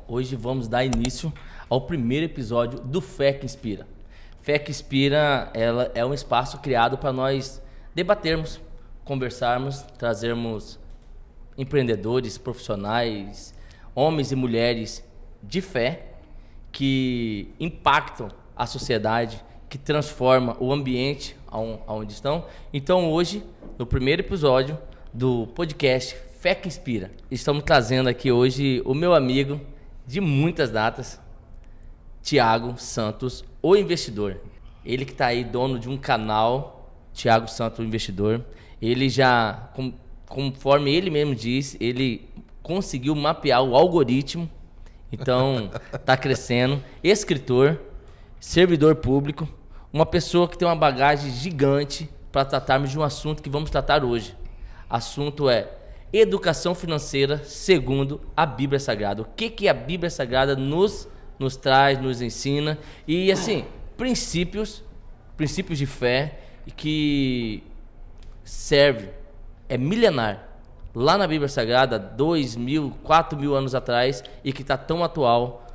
hoje vamos dar início ao primeiro episódio do Fé que Inspira. Fé que Inspira, ela é um espaço criado para nós debatermos, conversarmos, trazermos empreendedores, profissionais, homens e mulheres de fé que impactam a sociedade, que transforma o ambiente onde estão. Então hoje, no primeiro episódio do podcast Fé que Inspira, estamos trazendo aqui hoje o meu amigo de muitas datas, Thiago Santos, o investidor. Ele que está aí dono de um canal, Thiago Santos, o investidor. Ele já, conforme ele mesmo diz, ele conseguiu mapear o algoritmo, então está crescendo. Escritor, servidor público, uma pessoa que tem uma bagagem gigante para tratarmos de um assunto que vamos tratar hoje. Assunto é educação financeira segundo a Bíblia Sagrada. O que a Bíblia Sagrada nos traz, nos ensina, e assim, princípios de fé que serve, é milenar, lá na Bíblia Sagrada, 2.000, 4.000 anos atrás, e que está tão atual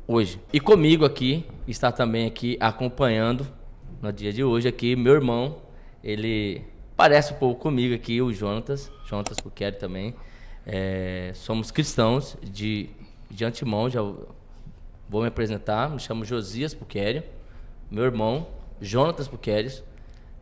hoje. E comigo aqui, está também aqui acompanhando, no dia de hoje aqui, meu irmão, ele parece um pouco comigo aqui, o Jonatas Pucchieri também. Somos cristãos de antemão, já vou me apresentar, me chamo Josias Pucchieri, meu irmão, Jonatas Pucchieri.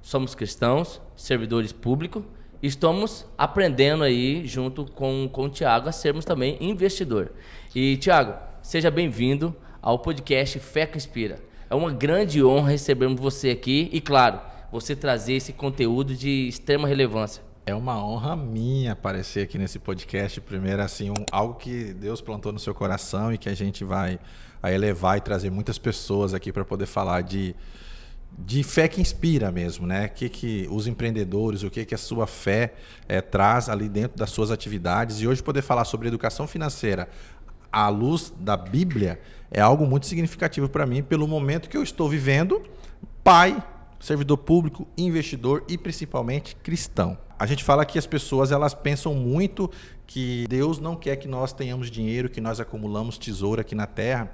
Somos cristãos, servidores públicos, e estamos aprendendo aí, junto com o Thiago, a sermos também investidor. E, Thiago, seja bem-vindo ao podcast Fé que Inspira. É uma grande honra recebermos você aqui e, claro, você trazer esse conteúdo de extrema relevância. É uma honra minha aparecer aqui nesse podcast. Primeiro, assim, algo que Deus plantou no seu coração e que a gente vai elevar e trazer muitas pessoas aqui para poder falar de fé que inspira mesmo, né? O que os empreendedores, o que a sua fé traz ali dentro das suas atividades. E hoje poder falar sobre educação financeira à luz da Bíblia é algo muito significativo para mim, pelo momento que eu estou vivendo, pai, servidor público, investidor e principalmente cristão. A gente fala que as pessoas elas pensam muito que Deus não quer que nós tenhamos dinheiro, que nós acumulamos tesouro aqui na terra.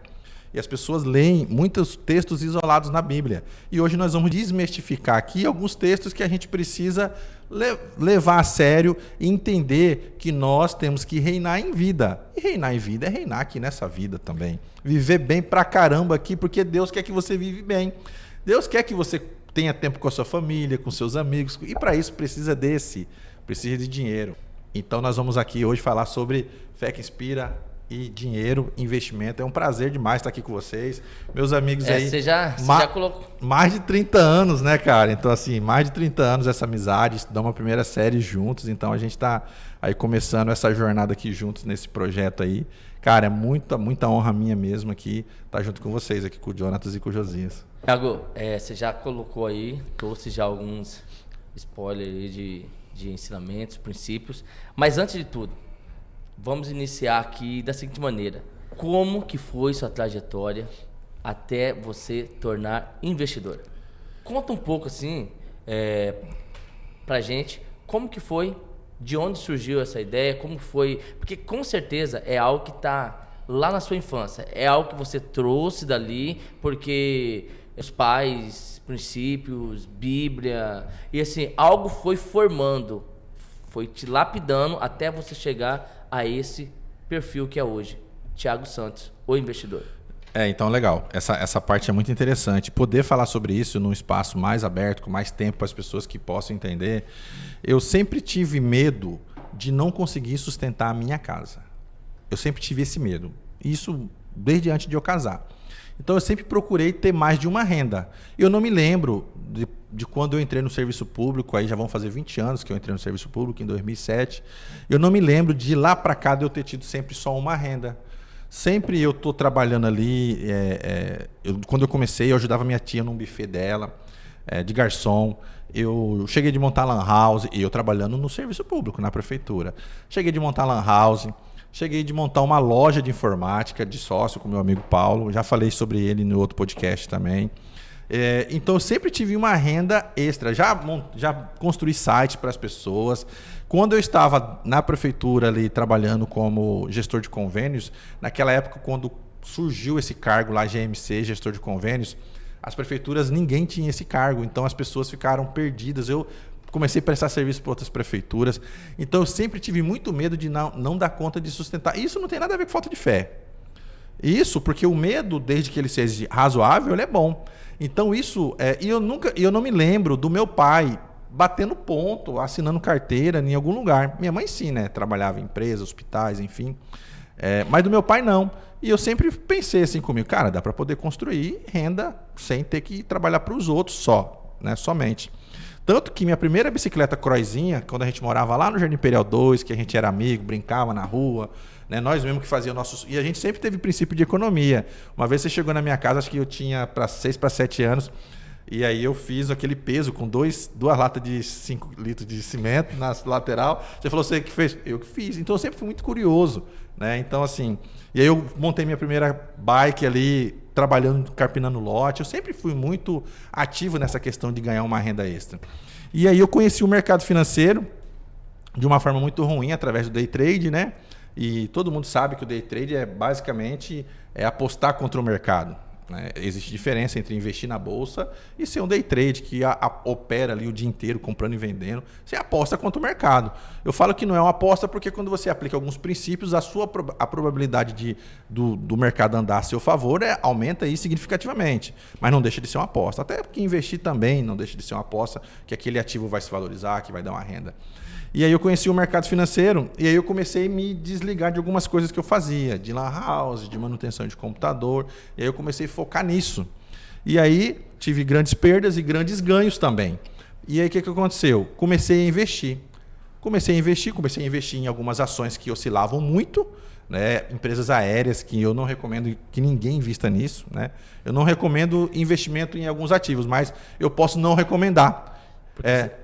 E as pessoas leem muitos textos isolados na Bíblia. E hoje nós vamos desmistificar aqui alguns textos que a gente precisa levar a sério e entender que nós temos que reinar em vida. E reinar em vida é reinar aqui nessa vida também. Viver bem pra caramba aqui, porque Deus quer que você vive bem. Deus quer que você tenha tempo com a sua família, com seus amigos. E para isso precisa de dinheiro. Então nós vamos aqui hoje falar sobre fé que inspira e dinheiro, investimento. É um prazer demais estar aqui com vocês. Meus amigos aí... Você já colocou... Mais de 30 anos, né, cara? Então, assim, mais de 30 anos essa amizade. Estudamos uma primeira série juntos. Então, a gente está aí começando essa jornada aqui juntos nesse projeto aí. Cara, é muita honra minha mesmo aqui estar junto com vocês, aqui com o Jonatas e com o Josias. Thiago, você já colocou aí, trouxe já alguns spoilers aí de ensinamentos, princípios. Mas antes de tudo, vamos iniciar aqui da seguinte maneira. Como que foi sua trajetória até você tornar investidor? Conta um pouco assim pra gente como que foi, de onde surgiu essa ideia, como foi, porque com certeza é algo que está lá na sua infância, é algo que você trouxe dali, porque os pais, princípios, Bíblia, e assim, algo foi formando, foi te lapidando até você chegar a esse perfil que é hoje, Thiago Santos, o investidor. Então legal, essa parte é muito interessante, poder falar sobre isso num espaço mais aberto, com mais tempo para as pessoas que possam entender. Eu sempre tive medo de não conseguir sustentar a minha casa, eu sempre tive esse medo, isso desde antes de eu casar. Então eu sempre procurei ter mais de uma renda. Eu não me lembro de quando eu entrei no serviço público, aí já vão fazer 20 anos que eu entrei no serviço público, em 2007. Eu não me lembro de lá para cá de eu ter tido sempre só uma renda. Sempre eu estou trabalhando ali. Quando eu comecei, eu ajudava minha tia num buffet dela, de garçom. Eu cheguei de montar lan house, e eu trabalhando no serviço público, na prefeitura. Cheguei de montar lan house. Cheguei de montar uma loja de informática de sócio com meu amigo Paulo. Já falei sobre ele no outro podcast também. Então eu sempre tive uma renda extra. Já construí site para as pessoas. Quando eu estava na prefeitura ali trabalhando como gestor de convênios, naquela época quando surgiu esse cargo lá, GMC, gestor de convênios, as prefeituras, ninguém tinha esse cargo, então as pessoas ficaram perdidas. Eu comecei a prestar serviço para outras prefeituras, então eu sempre tive muito medo de não dar conta de sustentar. Isso não tem nada a ver com falta de fé. Isso porque o medo, desde que ele seja razoável, ele é bom. Então isso, eu não me lembro do meu pai batendo ponto, assinando carteira em algum lugar. Minha mãe sim, né? Trabalhava em empresas, hospitais, enfim. Mas do meu pai não. E eu sempre pensei assim comigo, cara, dá para poder construir renda sem ter que trabalhar para os outros só, né? Somente. Tanto que minha primeira bicicleta Croizinha, quando a gente morava lá no Jardim Imperial 2, que a gente era amigo, brincava na rua, né? Nós mesmo que fazíamos nossos... E a gente sempre teve princípio de economia. Uma vez você chegou na minha casa, acho que eu tinha 6 para 7 anos, e aí eu fiz aquele peso com duas latas de 5 litros de cimento na lateral. Você falou, você que fez? Eu que fiz. Então eu sempre fui muito curioso, né? Então assim... E aí eu montei minha primeira bike ali, trabalhando, carpinando lote. Eu sempre fui muito ativo nessa questão de ganhar uma renda extra. E aí eu conheci o mercado financeiro de uma forma muito ruim, através do day trade, né? E todo mundo sabe que o day trade basicamente apostar contra o mercado. Né? Existe diferença entre investir na bolsa e ser um day trade que opera ali o dia inteiro comprando e vendendo. Você aposta contra o mercado. Eu falo que não é uma aposta porque quando você aplica alguns princípios, a probabilidade do mercado andar a seu favor aumenta aí significativamente. Mas não deixa de ser uma aposta. Até porque investir também não deixa de ser uma aposta, que aquele ativo vai se valorizar, que vai dar uma renda. E aí eu conheci o mercado financeiro e aí eu comecei a me desligar de algumas coisas que eu fazia, de lan house, de manutenção de computador, e aí eu comecei a focar nisso. E aí tive grandes perdas e grandes ganhos também. E aí o que aconteceu? Comecei a investir em algumas ações que oscilavam muito, né? Empresas aéreas que eu não recomendo que ninguém invista nisso, né? Eu não recomendo investimento em alguns ativos, mas eu posso não recomendar.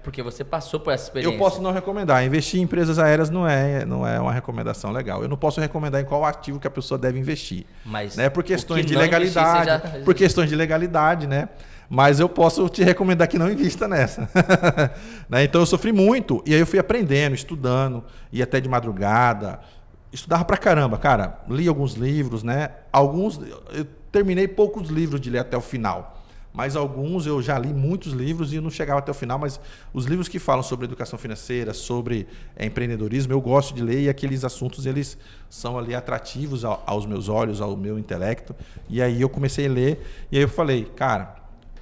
Porque você passou por essa experiência. Eu posso não recomendar. Investir em empresas aéreas não é uma recomendação legal. Eu não posso recomendar em qual ativo que a pessoa deve investir. Mas né? Por questões de legalidade. Por questões de legalidade, né? Mas eu posso te recomendar que não invista nessa. Né? Então eu sofri muito. E aí eu fui aprendendo, estudando, ia até de madrugada. Estudava pra caramba, cara. Li alguns livros, né? Eu terminei poucos livros de ler até o final. Mas alguns eu já li muitos livros e não chegava até o final, mas os livros que falam sobre educação financeira, sobre empreendedorismo, eu gosto de ler e aqueles assuntos eles são ali atrativos aos meus olhos, ao meu intelecto. E aí eu comecei a ler e aí eu falei, cara,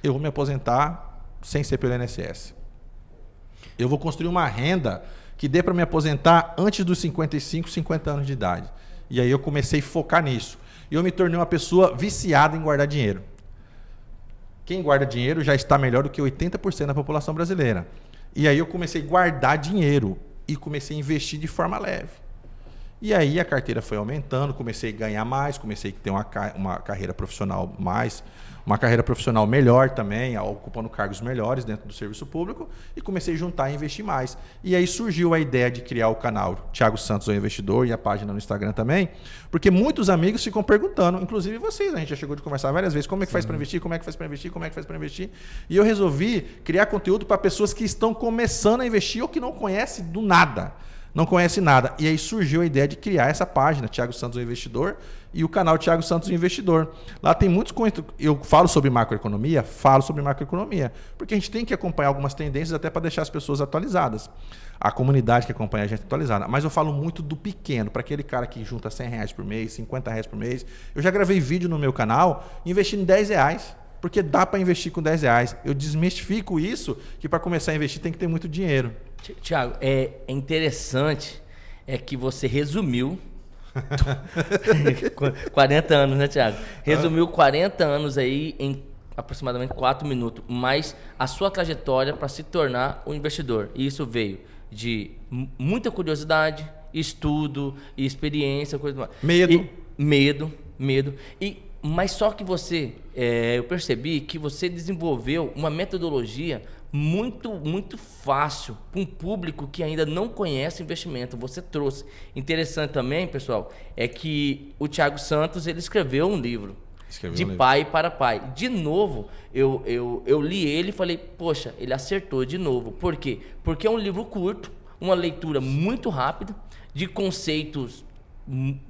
eu vou me aposentar sem ser pelo INSS. Eu vou construir uma renda que dê para me aposentar antes dos 55, 50 anos de idade. E aí eu comecei a focar nisso. E eu me tornei uma pessoa viciada em guardar dinheiro. Quem guarda dinheiro já está melhor do que 80% da população brasileira. E aí eu comecei a guardar dinheiro e comecei a investir de forma leve. E aí a carteira foi aumentando, comecei a ganhar mais, comecei a ter uma carreira profissional uma carreira profissional melhor também, ocupando cargos melhores dentro do serviço público e comecei a juntar e investir mais. E aí surgiu a ideia de criar o canal Thiago Santos, o Investidor, e a página no Instagram também, porque muitos amigos ficam perguntando, inclusive vocês, a gente já chegou de conversar várias vezes, como é que faz para investir, como é que faz para investir, como é que faz para investir. E eu resolvi criar conteúdo para pessoas que estão começando a investir ou que não conhecem do nada. Não conhece nada. E aí surgiu a ideia de criar essa página, Thiago Santos, o Investidor, e o canal Thiago Santos, o Investidor. Lá tem muitos... Eu falo sobre macroeconomia, porque a gente tem que acompanhar algumas tendências até para deixar as pessoas atualizadas. A comunidade que acompanha a gente atualizada. Mas eu falo muito do pequeno, para aquele cara que junta R$100 por mês, R$50 por mês. Eu já gravei vídeo no meu canal investindo R$10. Porque dá para investir com R$10. Eu desmistifico isso, que para começar a investir tem que ter muito dinheiro. Thiago, é interessante que você resumiu 40 anos, né, Thiago? Resumiu 40 anos aí em aproximadamente 4 minutos, mas a sua trajetória para se tornar um investidor. E isso veio de muita curiosidade, estudo e experiência, coisa mais. Medo. Mas só que eu percebi que você desenvolveu uma metodologia muito fácil para um público que ainda não conhece investimento. Você trouxe. Interessante também, pessoal, é que o Thiago Santos ele escreveu um livro. Escreveu de um livro. pai para pai. De novo, eu li ele e falei, poxa, ele acertou de novo. Por quê? Porque é um livro curto, uma leitura muito rápida, de conceitos,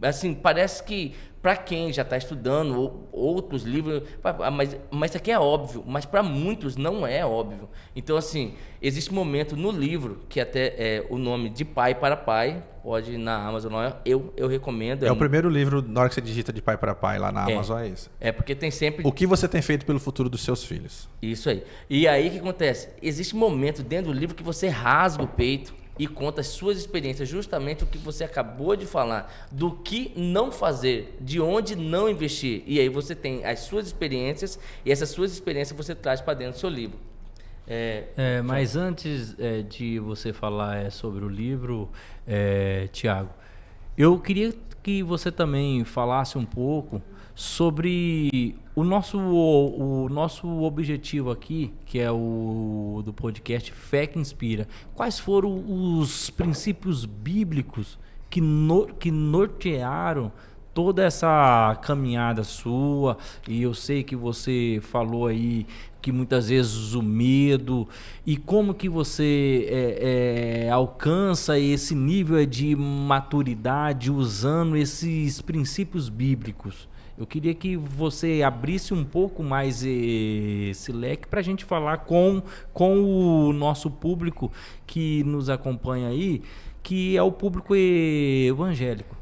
assim, parece que para quem já está estudando outros livros, mas isso aqui é óbvio, mas para muitos não é óbvio. Então, assim, existe um momento no livro, que até é o nome de pai para pai, pode ir na Amazon, eu recomendo. É o primeiro livro, na hora que você digita de pai para pai lá na Amazon, é esse. É, porque tem sempre... O que você tem feito pelo futuro dos seus filhos? Isso aí. E aí o que acontece? Existe um momento dentro do livro que você rasga o peito e conta as suas experiências, justamente o que você acabou de falar, do que não fazer, de onde não investir. E aí você tem as suas experiências e essas suas experiências você traz para dentro do seu livro. Mas antes de você falar sobre o livro, Tiago, eu queria que você também falasse um pouco sobre o nosso objetivo aqui, que é o do podcast Fé que Inspira. Quais foram os princípios bíblicos que nortearam toda essa caminhada sua? E eu sei que você falou aí que muitas vezes o medo, e como que você alcança esse nível de maturidade usando esses princípios bíblicos. Eu queria que você abrisse um pouco mais esse leque para a gente falar com o nosso público que nos acompanha aí, que é o público evangélico.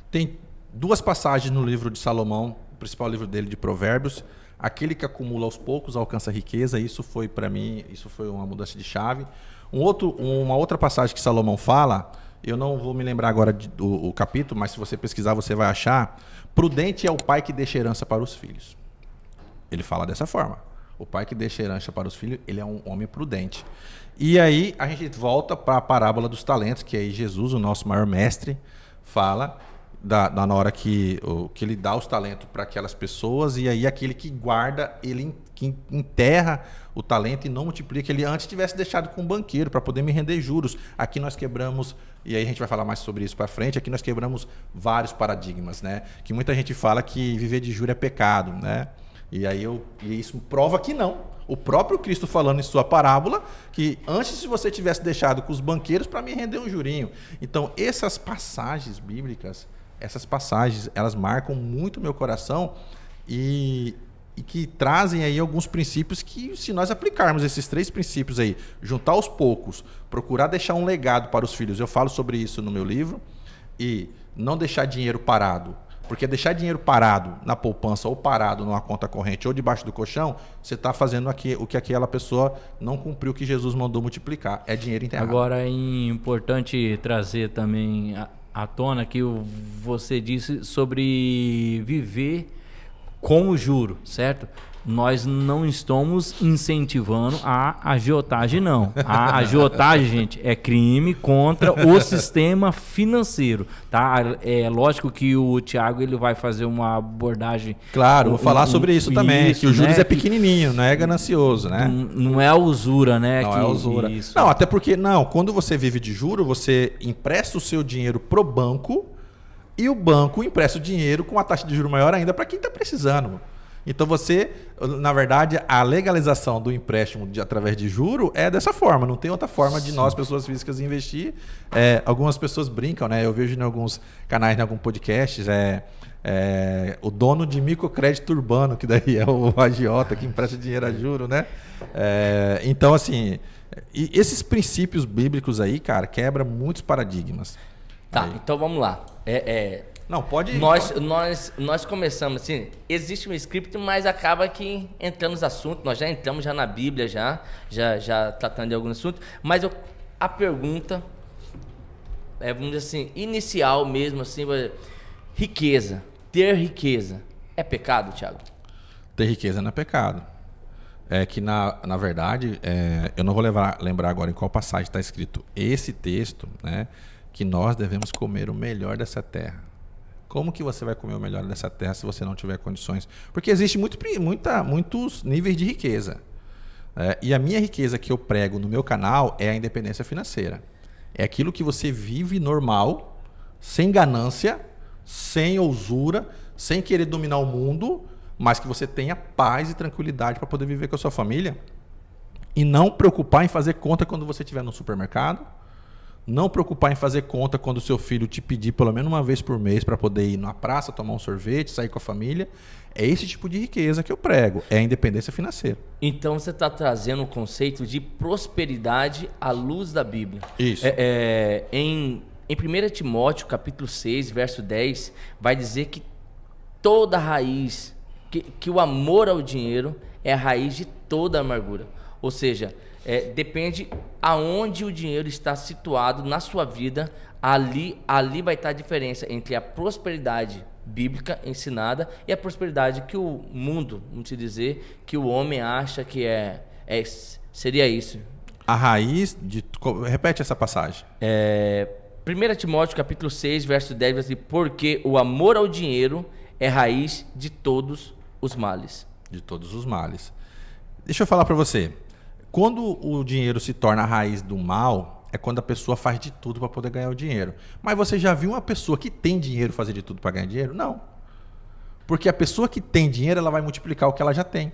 Tem duas passagens no livro de Salomão, o principal livro dele de Provérbios. Aquele que acumula aos poucos alcança riqueza. Isso foi para mim, isso foi uma mudança de chave. Uma outra passagem que Salomão fala, eu não vou me lembrar agora do capítulo, mas se você pesquisar você vai achar. Prudente é o pai que deixa herança para os filhos. Ele fala dessa forma. O pai que deixa herança para os filhos, ele é um homem prudente. E aí a gente volta para a parábola dos talentos, que aí Jesus, o nosso maior mestre, fala na hora que ele dá os talentos para aquelas pessoas, e aí aquele que guarda, ele que enterra o talento e não multiplica, ele antes tivesse deixado com um banqueiro para poder me render juros. Aqui nós quebramos, e aí a gente vai falar mais sobre isso para frente, aqui nós quebramos vários paradigmas, né? Que muita gente fala que viver de juros é pecado, né? E isso prova que não. O próprio Cristo falando em sua parábola, que antes se você tivesse deixado com os banqueiros para me render um jurinho. Então, essas passagens bíblicas, elas marcam muito meu coração e que trazem aí alguns princípios que, se nós aplicarmos esses 3 princípios aí, juntar aos poucos, procurar deixar um legado para os filhos, eu falo sobre isso no meu livro, e não deixar dinheiro parado, porque deixar dinheiro parado na poupança ou parado numa conta corrente ou debaixo do colchão, você está fazendo o que aquela pessoa não cumpriu o que Jesus mandou multiplicar, é dinheiro enterrado. Agora é importante trazer também à tona que você disse sobre viver com o juro, certo? Nós não estamos incentivando a agiotagem, não. A agiotagem, gente, é crime contra o sistema financeiro, tá? É lógico que o Tiago ele vai fazer uma abordagem... Claro, vou falar sobre isso também, que o juros, né, é pequenininho, não é ganancioso, né? Não é usura, né? Não é usura. Isso. Não, até porque, quando você vive de juro, você empresta o seu dinheiro pro banco e o banco empresta o dinheiro com uma taxa de juros maior ainda para quem está precisando. Então na verdade, a legalização do empréstimo através de juro é dessa forma, não tem outra forma de nós, pessoas físicas, investir. Algumas pessoas brincam, né? Eu vejo em alguns canais, em alguns podcasts, o dono de microcrédito urbano, que daí é o agiota que empresta dinheiro a juro, né? Então, assim, esses princípios bíblicos aí, cara, quebra muitos paradigmas. Tá, aí. Então vamos lá. Não, pode ir. Nós começamos assim, existe um script, mas acaba que entramos no assunto, nós já entramos na Bíblia, já tratando de algum assunto, mas a pergunta, vamos dizer assim, inicial mesmo, assim, riqueza, ter riqueza, é pecado, Tiago? Ter riqueza não é pecado. É que, na verdade, eu não vou lembrar agora em qual passagem está escrito esse texto, né, que nós devemos comer o melhor dessa terra. Como que você vai comer o melhor dessa terra se você não tiver condições? Porque existe muitos níveis de riqueza. E a minha riqueza que eu prego no meu canal é a independência financeira. É aquilo que você vive normal, sem ganância, sem usura, sem querer dominar o mundo, mas que você tenha paz e tranquilidade para poder viver com a sua família e não preocupar em fazer conta quando você estiver no supermercado, não preocupar em fazer conta quando o seu filho te pedir pelo menos uma vez por mês para poder ir na praça, tomar um sorvete, sair com a família. É esse tipo de riqueza que eu prego, é a independência financeira. Então você está trazendo o conceito de prosperidade à luz da Bíblia. Isso. Em 1 Timóteo, capítulo 6, verso 10, vai dizer que toda raiz, que o amor ao dinheiro é a raiz de toda amargura. Ou seja, depende aonde o dinheiro está situado na sua vida, ali vai estar a diferença entre a prosperidade bíblica ensinada e a prosperidade que o mundo, vamos dizer, que o homem acha que seria isso. A raiz de... Repete essa passagem. 1 Timóteo capítulo 6, verso 10, vai dizer, porque o amor ao dinheiro é raiz de todos os males. De todos os males. Deixa eu falar para você. Quando o dinheiro se torna a raiz do mal, é quando a pessoa faz de tudo para poder ganhar o dinheiro. Mas você já viu uma pessoa que tem dinheiro fazer de tudo para ganhar dinheiro? Não. Porque a pessoa que tem dinheiro, ela vai multiplicar o que ela já tem.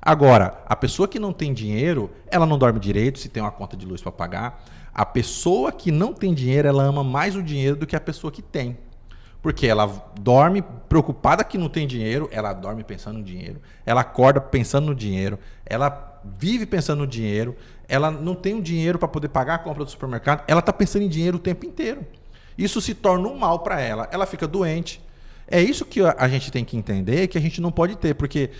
Agora, a pessoa que não tem dinheiro, ela não dorme direito se tem uma conta de luz para pagar. A pessoa que não tem dinheiro, ela ama mais o dinheiro do que a pessoa que tem. Porque ela dorme preocupada que não tem dinheiro, ela dorme pensando no dinheiro, ela acorda pensando no dinheiro, ela vive pensando no dinheiro, ela não tem o dinheiro para poder pagar a compra do supermercado, ela está pensando em dinheiro o tempo inteiro. Isso se torna um mal para ela fica doente. É isso que a gente tem que entender, que a gente não pode ter, porque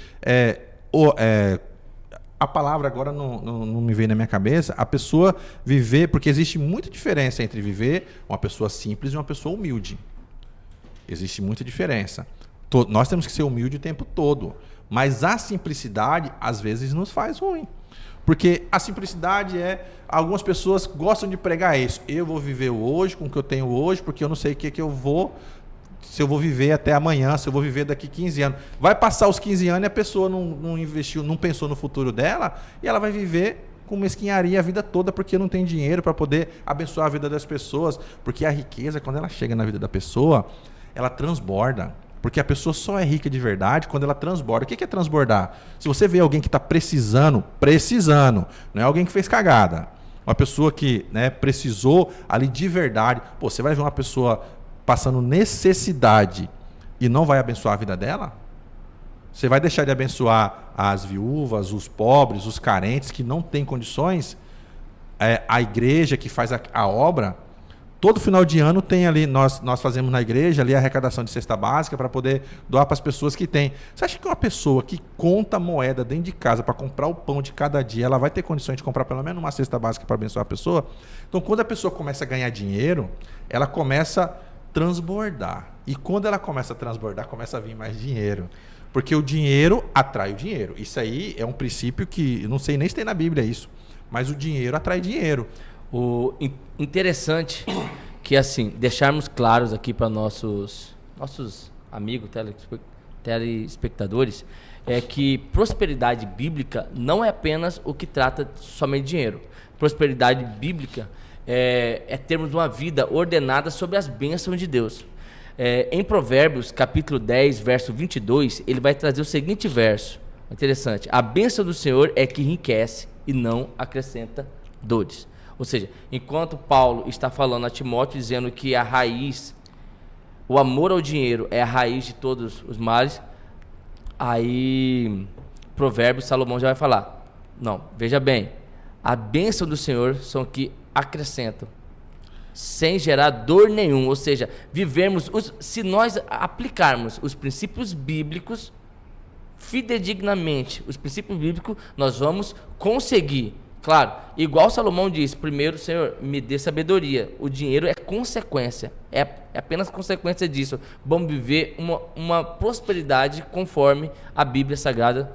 a palavra agora não me veio na minha cabeça, a pessoa viver, porque existe muita diferença entre viver uma pessoa simples e uma pessoa humilde. Existe muita diferença. Nós temos que ser humildes o tempo todo. Mas a simplicidade, às vezes, nos faz ruim. Porque a simplicidade algumas pessoas gostam de pregar isso. Eu vou viver hoje com o que eu tenho hoje, porque eu não sei o que eu vou... Se eu vou viver até amanhã, se eu vou viver daqui 15 anos. Vai passar os 15 anos e a pessoa não investiu, não pensou no futuro dela, e ela vai viver com mesquinharia a vida toda porque não tem dinheiro para poder abençoar a vida das pessoas. Porque a riqueza, quando ela chega na vida da pessoa, ela transborda. Porque a pessoa só é rica de verdade quando ela transborda. O que é transbordar? Se você vê alguém que está precisando, não é alguém que fez cagada. Uma pessoa que precisou ali de verdade. Pô, você vai ver uma pessoa passando necessidade e não vai abençoar a vida dela? Você vai deixar de abençoar as viúvas, os pobres, os carentes que não têm condições? A igreja que faz a obra... Todo final de ano tem ali, nós fazemos na igreja ali a arrecadação de cesta básica para poder doar para as pessoas que têm. Você acha que uma pessoa que conta moeda dentro de casa para comprar o pão de cada dia, ela vai ter condições de comprar pelo menos uma cesta básica para abençoar a pessoa? Então, quando a pessoa começa a ganhar dinheiro, ela começa a transbordar. E quando ela começa a transbordar, começa a vir mais dinheiro. Porque o dinheiro atrai o dinheiro. Isso aí é um princípio que, não sei nem se tem na Bíblia isso, mas o dinheiro atrai dinheiro. O interessante que, assim, deixarmos claros aqui para nossos amigos, telespectadores, é que prosperidade bíblica não é apenas o que trata somente de dinheiro. Prosperidade bíblica é termos uma vida ordenada sobre as bênçãos de Deus. Em Provérbios, capítulo 10, verso 22, ele vai trazer o seguinte verso, interessante: a bênção do Senhor é que enriquece e não acrescenta dores. Ou seja, enquanto Paulo está falando a Timóteo, dizendo que a raiz, o amor ao dinheiro é a raiz de todos os males, aí Provérbios, Salomão já vai falar, não, veja bem, a bênção do Senhor são que acrescentam, sem gerar dor nenhuma. Ou seja, se nós aplicarmos os princípios bíblicos, fidedignamente, os princípios bíblicos, nós vamos conseguir. Claro, igual Salomão diz, primeiro, Senhor, me dê sabedoria. O dinheiro é consequência, é apenas consequência disso. Vamos viver uma prosperidade conforme a Bíblia Sagrada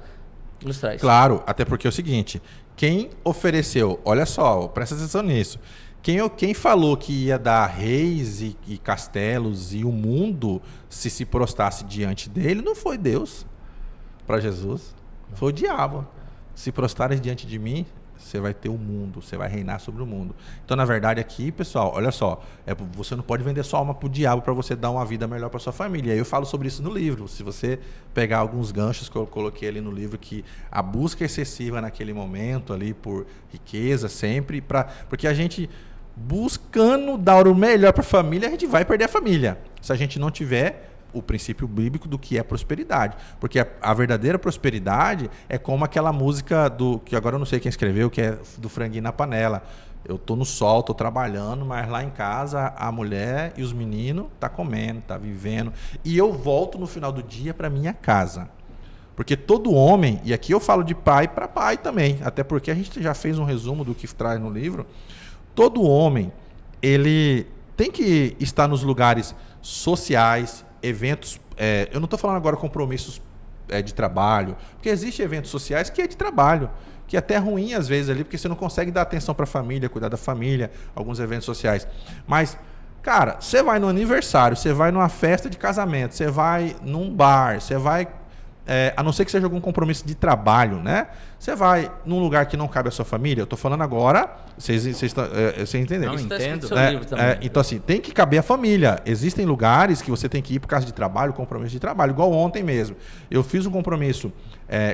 nos traz. Claro, até porque é o seguinte, quem ofereceu, olha só, presta atenção nisso, quem falou que ia dar reis e castelos e o mundo se prostrasse diante dele, não foi Deus para Jesus, foi o diabo. Se prostrarem diante de mim, você vai ter o mundo, você vai reinar sobre o mundo. Então, na verdade, aqui, pessoal, olha só, você não pode vender sua alma pro diabo para você dar uma vida melhor para sua família. E eu falo sobre isso no livro. Se você pegar alguns ganchos que eu coloquei ali no livro, que a busca excessiva naquele momento ali por riqueza sempre, porque a gente buscando dar o melhor para a família, a gente vai perder a família. Se a gente não tiver o princípio bíblico do que é prosperidade. Porque a verdadeira prosperidade é como aquela música que agora eu não sei quem escreveu, que é do franguinho na panela. Eu tô no sol, tô trabalhando, mas lá em casa a mulher e os meninos tá comendo, tá vivendo. E eu volto no final do dia para minha casa. Porque todo homem, e aqui eu falo de pai para pai também, até porque a gente já fez um resumo do que traz no livro, todo homem, ele tem que estar nos lugares sociais, eventos, eu não estou falando agora compromissos de trabalho, porque existem eventos sociais que é de trabalho, que é até ruim às vezes ali, porque você não consegue dar atenção para a família, cuidar da família, alguns eventos sociais. Mas, cara, você vai no aniversário, você vai numa festa de casamento, você vai num bar, você vai, a não ser que seja algum compromisso de trabalho, né? Você vai num lugar que não cabe à sua família, eu estou falando agora, vocês entenderam? Não, entendo. Então, assim, tem que caber a família. Existem lugares que você tem que ir por causa de trabalho, compromisso de trabalho, igual ontem mesmo. Eu fiz um compromisso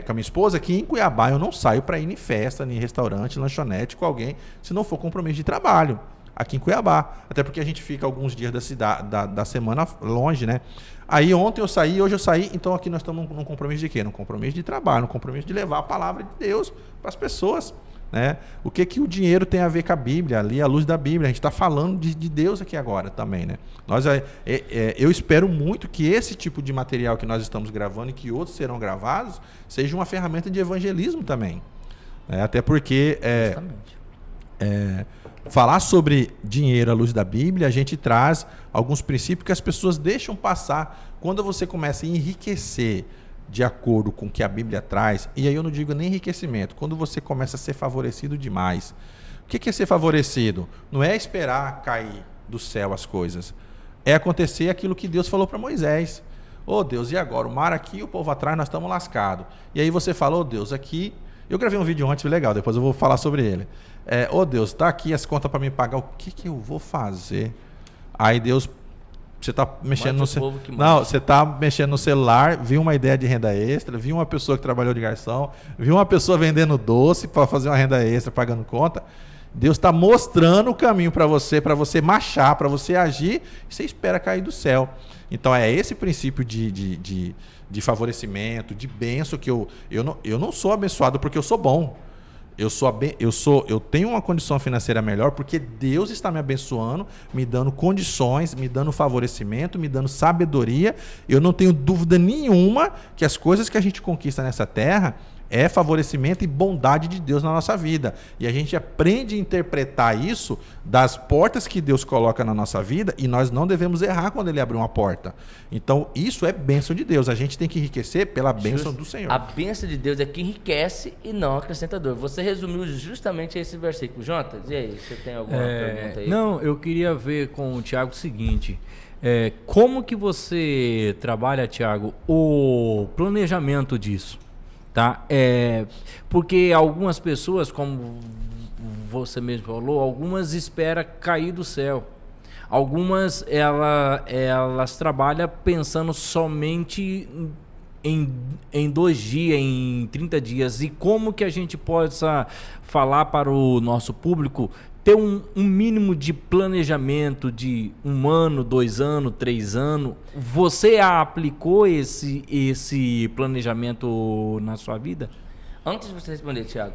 com a minha esposa que em Cuiabá eu não saio para ir em festa, em restaurante, lanchonete com alguém, se não for compromisso de trabalho. Aqui em Cuiabá. Até porque a gente fica alguns dias da semana longe, né? Aí ontem eu saí, hoje eu saí, então aqui nós estamos num compromisso de quê? Num compromisso de trabalho, num compromisso de levar a palavra de Deus para as pessoas, né? O que o dinheiro tem a ver com a Bíblia, ali à luz da Bíblia? A gente está falando de Deus aqui agora também, né? Eu espero muito que esse tipo de material que nós estamos gravando e que outros serão gravados seja uma ferramenta de evangelismo também. Até porque... falar sobre dinheiro à luz da Bíblia, a gente traz alguns princípios que as pessoas deixam passar. Quando você começa a enriquecer de acordo com o que a Bíblia traz, e aí eu não digo nem enriquecimento, quando você começa a ser favorecido demais. O que é ser favorecido? Não é esperar cair do céu as coisas. É acontecer aquilo que Deus falou para Moisés. Deus, e agora? O mar aqui, o povo atrás, nós estamos lascados. E aí você fala, Deus, aqui... Eu gravei um vídeo ontem legal, depois eu vou falar sobre ele. Deus, está aqui as contas para me pagar, o que eu vou fazer? Aí Deus, você está mexendo você está mexendo no celular, viu uma ideia de renda extra, viu uma pessoa que trabalhou de garçom, viu uma pessoa vendendo doce para fazer uma renda extra, pagando conta. Deus está mostrando o caminho para você marchar, para você agir, e você espera cair do céu. Então é esse princípio de favorecimento, de bênção, que eu não sou abençoado porque eu sou bom. Eu tenho uma condição financeira melhor porque Deus está me abençoando, me dando condições, me dando favorecimento, me dando sabedoria. Eu não tenho dúvida nenhuma que as coisas que a gente conquista nessa terra é favorecimento e bondade de Deus na nossa vida. E a gente aprende a interpretar isso das portas que Deus coloca na nossa vida, e nós não devemos errar quando Ele abre uma porta. Então, isso é bênção de Deus. A gente tem que enriquecer pela bênção do Senhor. A bênção de Deus é que enriquece e não acrescenta dor. Você resumiu justamente esse versículo. Jonas, e aí? Você tem alguma pergunta aí? Não, eu queria ver com o Tiago o seguinte... como que você trabalha, Tiago, o planejamento disso? Tá? Porque algumas pessoas, como você mesmo falou, algumas esperam cair do céu. Algumas elas trabalham pensando somente em 2 dias, em 30 dias. E como que a gente possa falar para o nosso público ter um mínimo de planejamento de 1 ano, 2 anos, 3 anos? Você aplicou esse planejamento na sua vida? Antes de você responder, Thiago,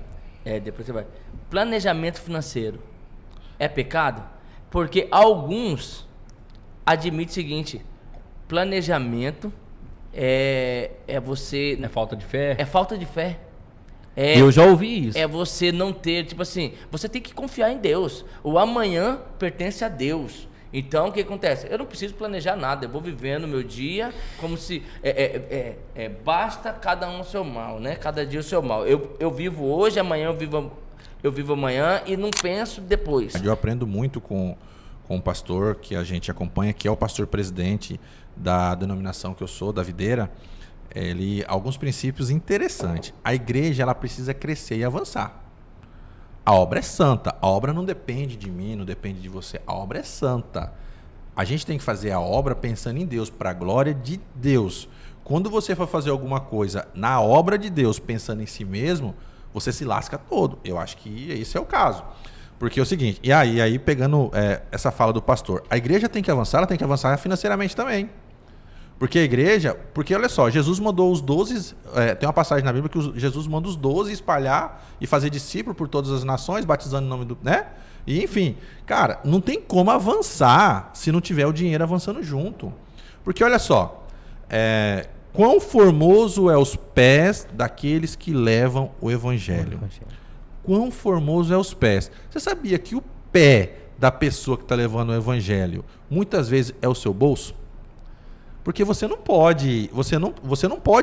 depois você vai. Planejamento financeiro é pecado? Porque alguns admitem o seguinte: planejamento é falta de fé? É falta de fé. Eu já ouvi isso. É você não ter, tipo assim, você tem que confiar em Deus. O amanhã pertence a Deus. Então, o que acontece? Eu não preciso planejar nada, eu vou vivendo o meu dia como se... basta cada um o seu mal, né? Cada dia o seu mal. Eu vivo hoje, amanhã eu vivo amanhã e não penso depois. Eu aprendo muito com um pastor que a gente acompanha, que é o pastor presidente da denominação que eu sou, da Videira. Alguns princípios interessantes. A igreja ela precisa crescer e avançar. a obra é santa. A obra não depende de mim, não depende de você. A obra é santa. A gente tem que fazer a obra pensando em Deus, para a glória de Deus. Quando você for fazer alguma coisa na obra de Deus, pensando em si mesmo, você se lasca todo. Eu acho que esse é o caso. Porque é o seguinte, e aí pegando essa fala do pastor, a igreja tem que avançar, ela tem que avançar financeiramente também. Porque olha só, Jesus mandou os 12, tem uma passagem na Bíblia que Jesus manda os 12 espalhar e fazer discípulo por todas as nações, batizando em nome do, né? E enfim, cara, não tem como avançar se não tiver o dinheiro avançando junto. Porque olha só, quão formoso é os pés daqueles que levam o evangelho. Quão formoso é os pés. Você sabia que o pé da pessoa que está levando o evangelho muitas vezes é o seu bolso? Porque você não pode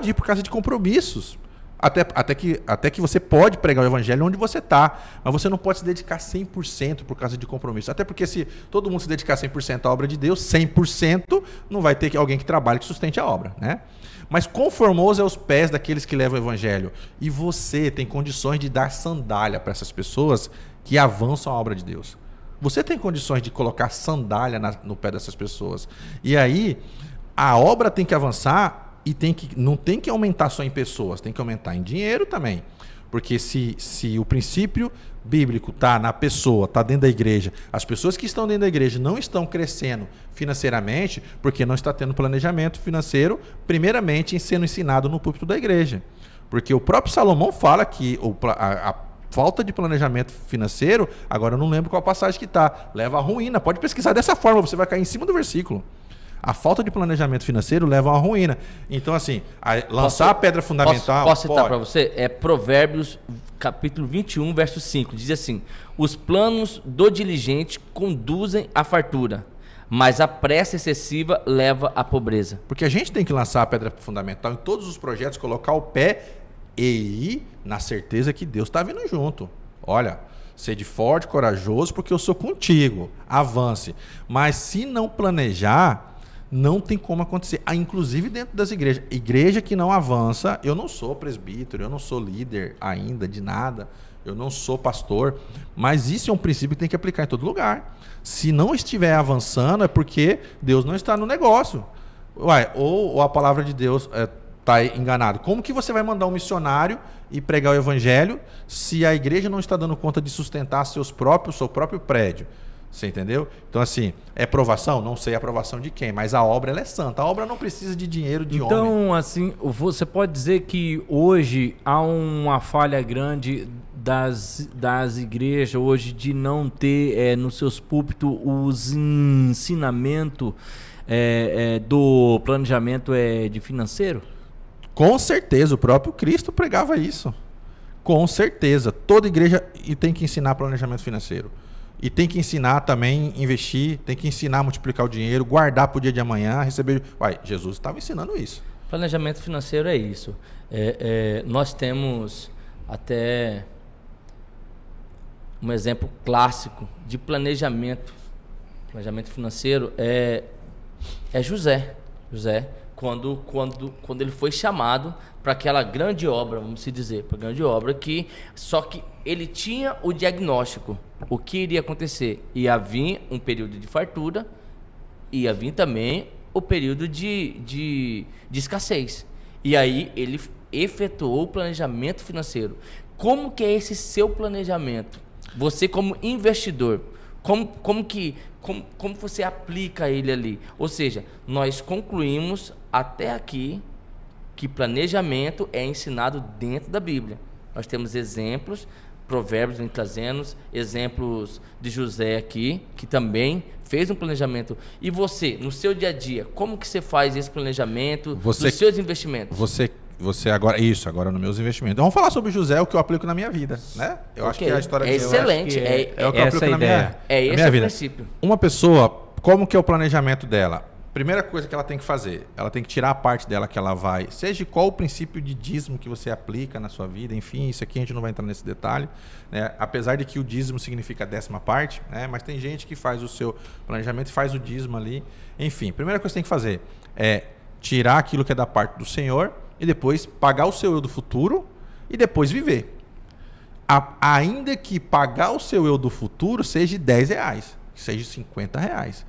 ir por causa de compromissos. Até que você pode pregar o evangelho onde você está, mas você não pode se dedicar 100% por causa de compromisso. Até porque se todo mundo se dedicar 100% à obra de Deus, 100% não vai ter alguém que trabalhe que sustente a obra, né? Mas quão formoso é os pés daqueles que levam o evangelho. E você tem condições de dar sandália para essas pessoas que avançam a obra de Deus. Você tem condições de colocar sandália no pé dessas pessoas. E aí, a obra tem que avançar e não tem que aumentar só em pessoas, tem que aumentar em dinheiro também. Porque se o princípio bíblico está na pessoa, está dentro da igreja, as pessoas que estão dentro da igreja não estão crescendo financeiramente porque não está tendo planejamento financeiro, primeiramente sendo ensinado no púlpito da igreja. Porque o próprio Salomão fala que a falta de planejamento financeiro, agora eu não lembro qual passagem que está, leva à ruína. Pode pesquisar dessa forma, você vai cair em cima do versículo. A falta de planejamento financeiro leva a uma ruína. Então, assim, lançar a pedra fundamental... Posso citar para você? É Provérbios, capítulo 21, verso 5. Diz assim: os planos do diligente conduzem à fartura, mas a pressa excessiva leva à pobreza. Porque a gente tem que lançar a pedra fundamental em todos os projetos, colocar o pé e ir na certeza que Deus está vindo junto. Olha... Sede forte, corajoso, porque eu sou contigo. Avance. Mas se não planejar, não tem como acontecer. Inclusive dentro das igrejas. Igreja que não avança, eu não sou presbítero, eu não sou líder ainda de nada, eu não sou pastor, mas isso é um princípio que tem que aplicar em todo lugar. Se não estiver avançando, é porque Deus não está no negócio. Ou a palavra de Deus está enganado. Como que você vai mandar um missionário e pregar o evangelho se a igreja não está dando conta de sustentar seu próprio prédio? Você entendeu? Então, assim, é provação? Não sei a aprovação de quem, mas a obra ela é santa. A obra não precisa de dinheiro de homem. Então, assim, você pode dizer que hoje há uma falha grande das igrejas hoje de não ter nos seus púlpitos os ensinamentos do planejamento de financeiro? Com certeza, o próprio Cristo pregava isso. Com certeza. Toda igreja tem que ensinar planejamento financeiro. E tem que ensinar também a investir, tem que ensinar a multiplicar o dinheiro, guardar para o dia de amanhã, receber... Jesus estava ensinando isso. Planejamento financeiro é isso. Nós temos até um exemplo clássico de planejamento financeiro é José. Quando ele foi chamado para aquela grande obra, vamos se dizer, para a grande obra, só que ele tinha o diagnóstico, o que iria acontecer. Ia vir um período de fartura, ia vir também o período de escassez. E aí ele efetuou o planejamento financeiro. Como que é esse seu planejamento? Você como investidor, como você aplica ele ali? Ou seja, nós concluímos até aqui que planejamento é ensinado dentro da Bíblia. Nós temos exemplos, Provérbios vem trazendo, exemplos de José aqui, que também fez um planejamento. E você, no seu dia a dia, como que você faz esse planejamento dos seus investimentos? Você agora nos meus investimentos. Então, vamos falar sobre José, o que eu aplico na minha vida, né? Eu acho que a história é excelente. É o que eu aplico na minha esse é o vida. princípio. Uma pessoa, como que é o planejamento dela? Primeira coisa que ela tem que fazer, ela tem que tirar a parte dela que ela vai, seja qual o princípio de dízimo que você aplica na sua vida, enfim, isso aqui a gente não vai entrar nesse detalhe, né? Apesar de que o dízimo significa a 10ª parte, né? Mas tem gente que faz o seu planejamento e faz o dízimo ali. Enfim, primeira coisa que você tem que fazer é tirar aquilo que é da parte do Senhor e depois pagar o seu eu do futuro e depois viver. ainda que pagar o seu eu do futuro seja R$10, seja R$50.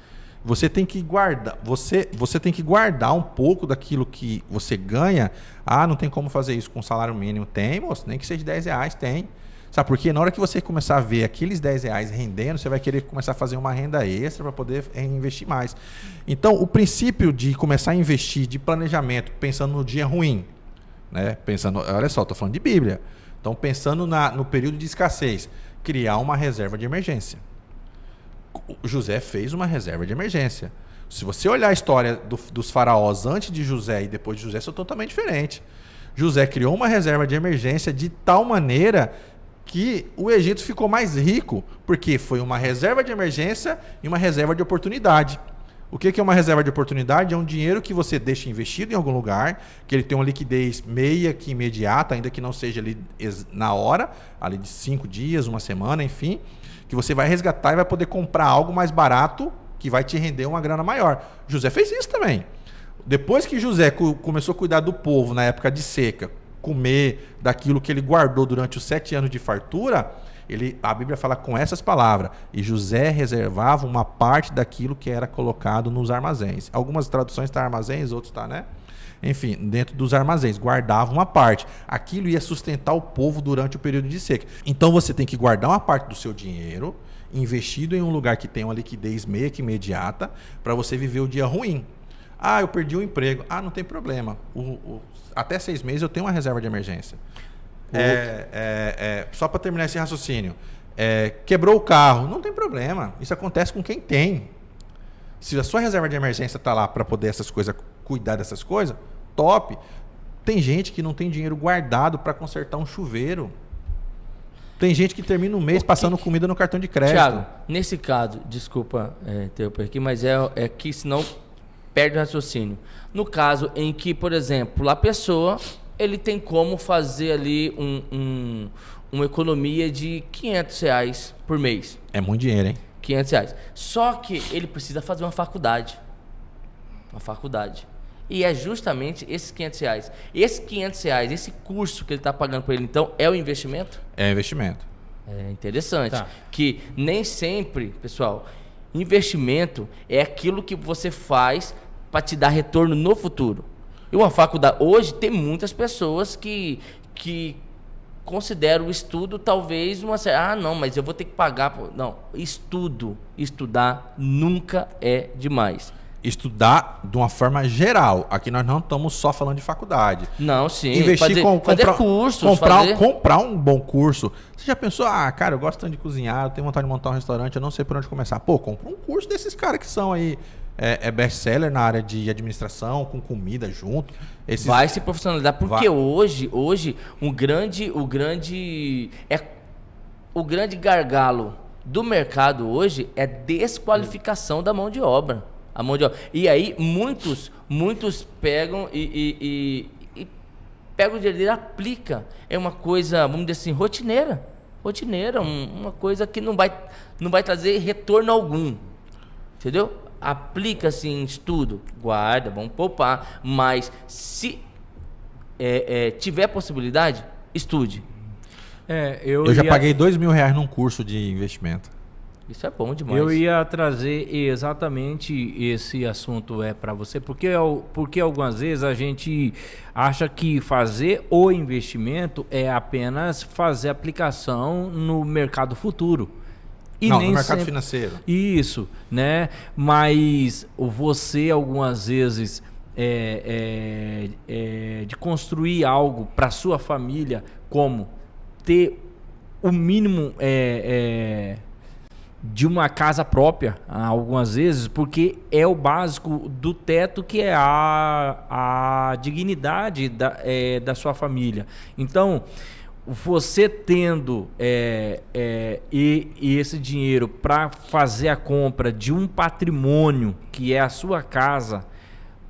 Você tem que guardar, você tem que guardar um pouco daquilo que você ganha. Ah, não tem como fazer isso com salário mínimo. Tem, moço, nem que seja R$10, tem. Sabe por quê? Na hora que você começar a ver aqueles R$10 rendendo, você vai querer começar a fazer uma renda extra para poder investir mais. Então, o princípio de começar a investir, de planejamento, pensando no dia ruim, né? Pensando, olha só, estou falando de Bíblia. Então, pensando no período de escassez, criar uma reserva de emergência. O José fez uma reserva de emergência. Se você olhar a história dos faraós antes de José e depois de José, são totalmente diferentes. José criou uma reserva de emergência de tal maneira que o Egito ficou mais rico, porque foi uma reserva de emergência e uma reserva de oportunidade. O que é uma reserva de oportunidade? É um dinheiro que você deixa investido em algum lugar, que ele tem uma liquidez meia que imediata, ainda que não seja ali na hora, ali de 5 dias, uma semana, enfim, que você vai resgatar e vai poder comprar algo mais barato que vai te render uma grana maior. José fez isso também. Depois que José começou a cuidar do povo na época de seca, comer daquilo que ele guardou durante os 7 anos de fartura, a Bíblia fala com essas palavras: e José reservava uma parte daquilo que era colocado nos armazéns. Algumas traduções estão armazéns, outros estão, né? Enfim, dentro dos armazéns, guardava uma parte. Aquilo ia sustentar o povo durante o período de seca. Então você tem que guardar uma parte do seu dinheiro, investido em um lugar que tem uma liquidez meio que imediata, para você viver o dia ruim. Ah, eu perdi o emprego. Ah, não tem problema. Até 6 meses eu tenho uma reserva de emergência. Só para terminar esse raciocínio. Quebrou o carro. Não tem problema. Isso acontece com quem tem. Se a sua reserva de emergência está lá para poder cuidar dessas coisas, top. Tem gente que não tem dinheiro guardado para consertar um chuveiro. Tem gente que termina o mês passando comida no cartão de crédito. Thiago, nesse caso, desculpa interromper aqui, mas é que senão perde o raciocínio. No caso em que, por exemplo, a pessoa, ele tem como fazer ali uma economia de R$500 por mês. É muito dinheiro, hein? R$500. Só que ele precisa fazer uma faculdade. E é justamente esses R$500. Esses R$500, esse curso que ele está pagando para ele, então, é o investimento? É investimento. É interessante. Que nem sempre, pessoal, investimento é aquilo que você faz para te dar retorno no futuro. E uma faculdade... Hoje tem muitas pessoas que consideram o estudo talvez uma... Ah, não, mas eu vou ter que pagar... Não, estudar nunca é demais. Estudar de uma forma geral. Aqui nós não estamos só falando de faculdade. Não, sim. Investir, fazer cursos. Comprar um bom curso. Você já pensou, cara, eu gosto tanto de cozinhar, eu tenho vontade de montar um restaurante, eu não sei por onde começar. Pô, compra um curso desses caras que são aí best-seller na área de administração, com comida junto. Vai se profissionalizar, porque hoje o grande gargalo do mercado hoje é desqualificação da mão de obra. E aí muitos pegam e pegam o dinheiro dele e aplica. É uma coisa, vamos dizer assim, rotineira, uma coisa que não vai trazer retorno algum. Entendeu? Aplica assim em estudo, guarda, vamos poupar, mas se tiver possibilidade, estude. Eu já paguei R$2.000 num curso de investimento. Isso é bom demais. Eu ia trazer exatamente esse assunto para você, porque algumas vezes a gente acha que fazer o investimento é apenas fazer aplicação no mercado futuro. E não, nem no mercado sempre... financeiro. Isso, né? Mas você algumas vezes de construir algo para sua família, como ter o mínimo de uma casa própria, algumas vezes, porque é o básico do teto, que é a dignidade da sua família. Então, você tendo esse dinheiro para fazer a compra de um patrimônio, que é a sua casa,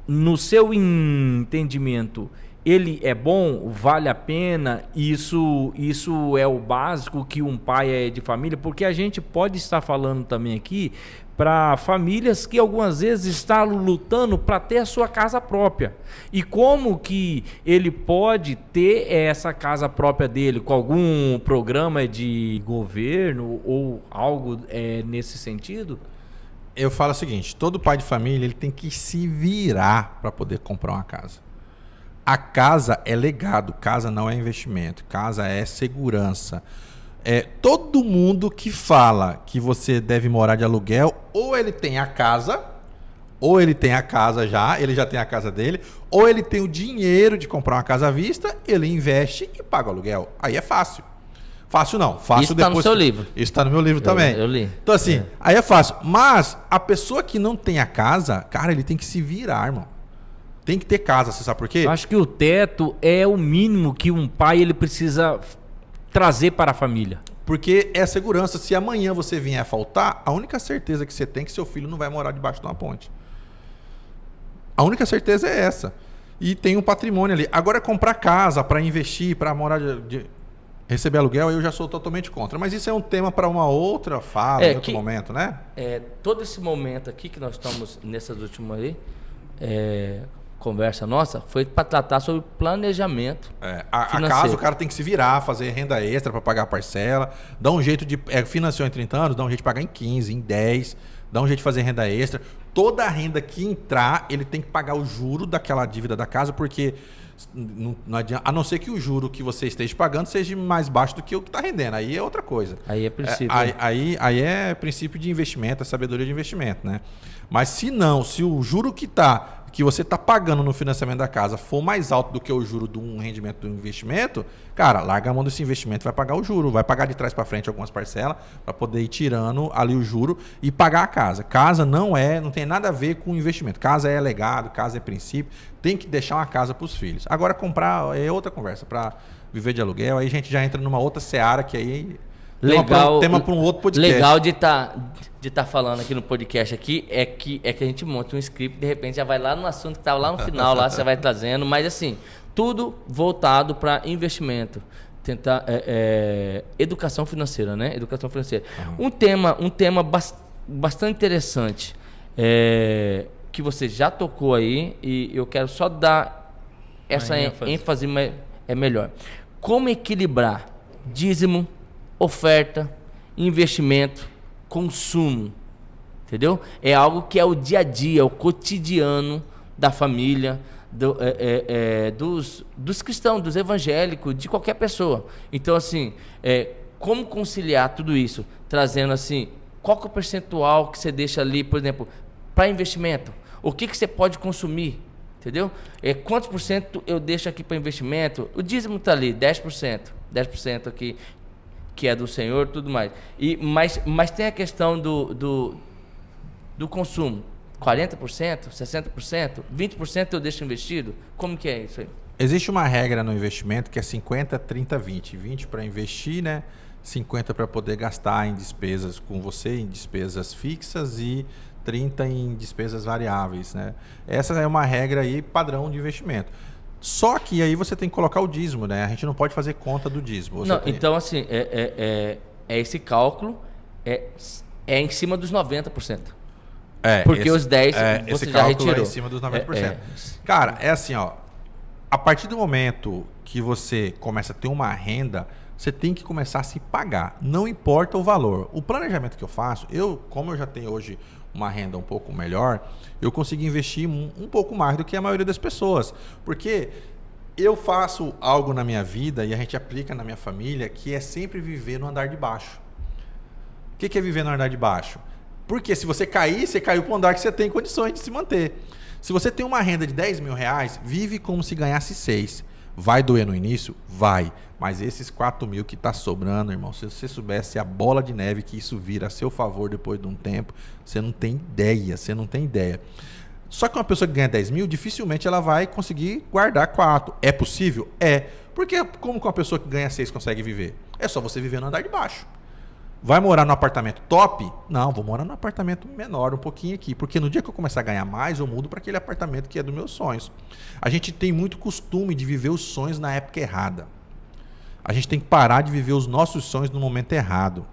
no seu entendimento, ele é bom, vale a pena, isso é o básico que um pai é de família, porque a gente pode estar falando também aqui para famílias que algumas vezes estão lutando para ter a sua casa própria. E como que ele pode ter essa casa própria dele? Com algum programa de governo ou algo nesse sentido? Eu falo o seguinte, todo pai de família ele tem que se virar para poder comprar uma casa. A casa é legado, casa não é investimento, casa é segurança. Todo mundo que fala que você deve morar de aluguel, ou ele tem a casa, ele já tem a casa dele, ou ele tem o dinheiro de comprar uma casa à vista, ele investe e paga o aluguel. Aí é fácil. Fácil não. Fácil isso está no seu livro. Isso está no meu livro também. Eu li. Então assim, aí é fácil. Mas a pessoa que não tem a casa, cara, ele tem que se virar, irmão. Tem que ter casa, você sabe por quê? Eu acho que o teto é o mínimo que um pai ele precisa trazer para a família. Porque é segurança. Se amanhã você vier a faltar, a única certeza que você tem é que seu filho não vai morar debaixo de uma ponte. A única certeza é essa. E tem um patrimônio ali. Agora, comprar casa para investir, para morar receber aluguel, eu já sou totalmente contra. Mas isso é um tema para uma outra fala, em outro momento, né? Todo esse momento aqui que nós estamos nessas últimas aí, conversa nossa, foi para tratar sobre planejamento a casa o cara tem que se virar, fazer renda extra para pagar a parcela, dá um jeito de... financiou em 30 anos, dá um jeito de pagar em 15, em 10, dá um jeito de fazer renda extra. Toda a renda que entrar, ele tem que pagar o juro daquela dívida da casa, porque não adianta, a não ser que o juro que você esteja pagando seja mais baixo do que o que está rendendo. Aí é outra coisa. Aí é princípio. Aí é princípio de investimento, é sabedoria de investimento, né? Mas se o juro que você está pagando no financiamento da casa for mais alto do que o juro de um rendimento do investimento, cara, larga a mão desse investimento, vai pagar o juro, vai pagar de trás para frente algumas parcelas para poder ir tirando ali o juro e pagar a casa. Casa não tem nada a ver com investimento. Casa é legado, casa é princípio, tem que deixar uma casa para os filhos. Agora comprar é outra conversa, para viver de aluguel, aí a gente já entra numa outra seara que aí tema para um outro podcast. Legal de tá falando aqui no podcast aqui é que a gente monta um script, de repente já vai lá no assunto que estava lá no final, lá você vai trazendo, mas assim, tudo voltado para investimento, tentar educação financeira, né? Educação financeira. Um tema bastante interessante que você já tocou aí e eu quero só dar essa ênfase melhor. Como equilibrar dízimo, oferta, investimento, consumo, entendeu? É algo que é o dia a dia, o cotidiano da família, dos cristãos, dos evangélicos, de qualquer pessoa. Então, assim, como conciliar tudo isso? Trazendo, assim, qual que é o percentual que você deixa ali, por exemplo, para investimento? O que você pode consumir? Entendeu? Quantos por cento eu deixo aqui para investimento? O dízimo está ali, 10%. 10% aqui, que é do Senhor, tudo mais. Mas tem a questão do consumo. 40%, 60%, 20% eu deixo investido? Como que é isso aí? Existe uma regra no investimento que é 50, 30, 20. 20 para investir, né? 50 para poder gastar em despesas com você, em despesas fixas, e 30 em despesas variáveis, né? Essa é uma regra aí padrão de investimento. Só que aí você tem que colocar o dízimo, né? A gente não pode fazer conta do dízimo. Então, assim, esse cálculo é em cima dos 90%. Porque os 10% você já retirou. É em cima dos 90%. Cara, é assim, ó. A partir do momento que você começa a ter uma renda, você tem que começar a se pagar. Não importa o valor. O planejamento que eu faço, como eu já tenho hoje uma renda um pouco melhor, eu consigo investir um pouco mais do que a maioria das pessoas. Porque eu faço algo na minha vida e a gente aplica na minha família, que é sempre viver no andar de baixo. O que é viver no andar de baixo? Porque se você cair, você caiu para o andar que você tem condições de se manter. Se você tem uma renda de 10 mil reais, vive como se ganhasse 6. Vai doer no início? Vai. Mas esses 4 mil que está sobrando, irmão, se você soubesse a bola de neve que isso vira a seu favor depois de um tempo, você não tem ideia. Só que uma pessoa que ganha 10 mil, dificilmente ela vai conseguir guardar 4. É possível? É. Porque como que uma pessoa que ganha 6 consegue viver? É só você viver no andar de baixo. Vai morar no apartamento top? Não, vou morar no apartamento menor um pouquinho aqui. Porque no dia que eu começar a ganhar mais, eu mudo para aquele apartamento que é dos meus sonhos. A gente tem muito costume de viver os sonhos na época errada. A gente tem que parar de viver os nossos sonhos no momento errado.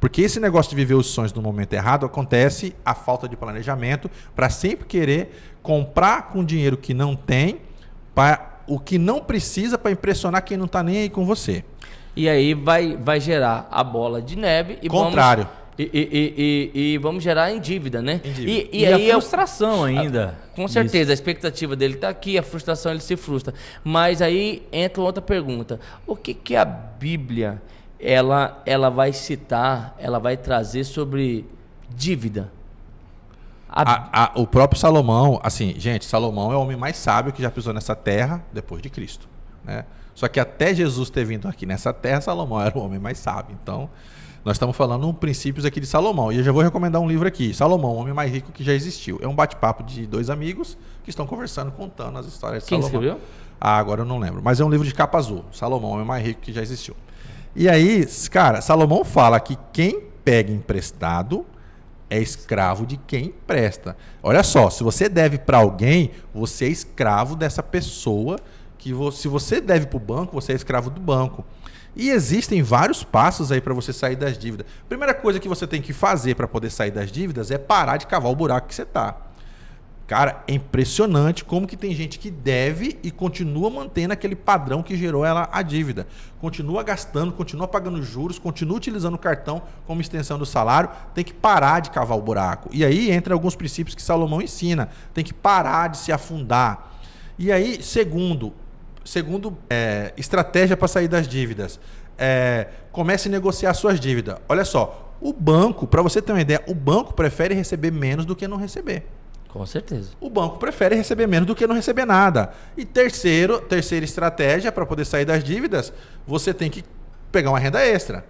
Porque esse negócio de viver os sonhos no momento errado acontece a falta de planejamento para sempre querer comprar com dinheiro que não tem, para o que não precisa para impressionar quem não está nem aí com você. E aí vai gerar a bola de neve e Contrário. Vamos gerar em dívida, né? Em dívida. E aí a frustração ainda. Com certeza, a expectativa dele está aqui, a frustração ele se frustra. Mas aí entra outra pergunta. O que a Bíblia ela vai citar, ela vai trazer sobre dívida? O próprio Salomão, assim, gente, Salomão é o homem mais sábio que já pisou nessa terra depois de Cristo, né? Só que até Jesus ter vindo aqui nessa terra, Salomão era o homem mais sábio. Então, nós estamos falando princípios aqui de Salomão. E eu já vou recomendar um livro aqui, Salomão, o homem mais rico que já existiu. É um bate-papo de 2 amigos que estão conversando, contando as histórias de Salomão. Quem escreveu? Agora eu não lembro. Mas é um livro de capa azul. Salomão, o homem mais rico que já existiu. E aí, cara, Salomão fala que quem pega emprestado é escravo de quem empresta. Olha só, se você deve para alguém, você é escravo dessa pessoa. Se você deve para o banco, você é escravo do banco. E existem vários passos aí para você sair das dívidas. Primeira coisa que você tem que fazer para poder sair das dívidas é parar de cavar o buraco que você está. Cara, é impressionante como que tem gente que deve e continua mantendo aquele padrão que gerou ela a dívida. Continua gastando, continua pagando juros, continua utilizando o cartão como extensão do salário. Tem que parar de cavar o buraco. E aí entra alguns princípios que Salomão ensina. Tem que parar de se afundar. E aí, segundo estratégia para sair das dívidas. Comece a negociar suas dívidas. Olha só, o banco, para você ter uma ideia, o banco prefere receber menos do que não receber. Com certeza. O banco prefere receber menos do que não receber nada. E terceira estratégia para poder sair das dívidas, você tem que pegar uma renda extra.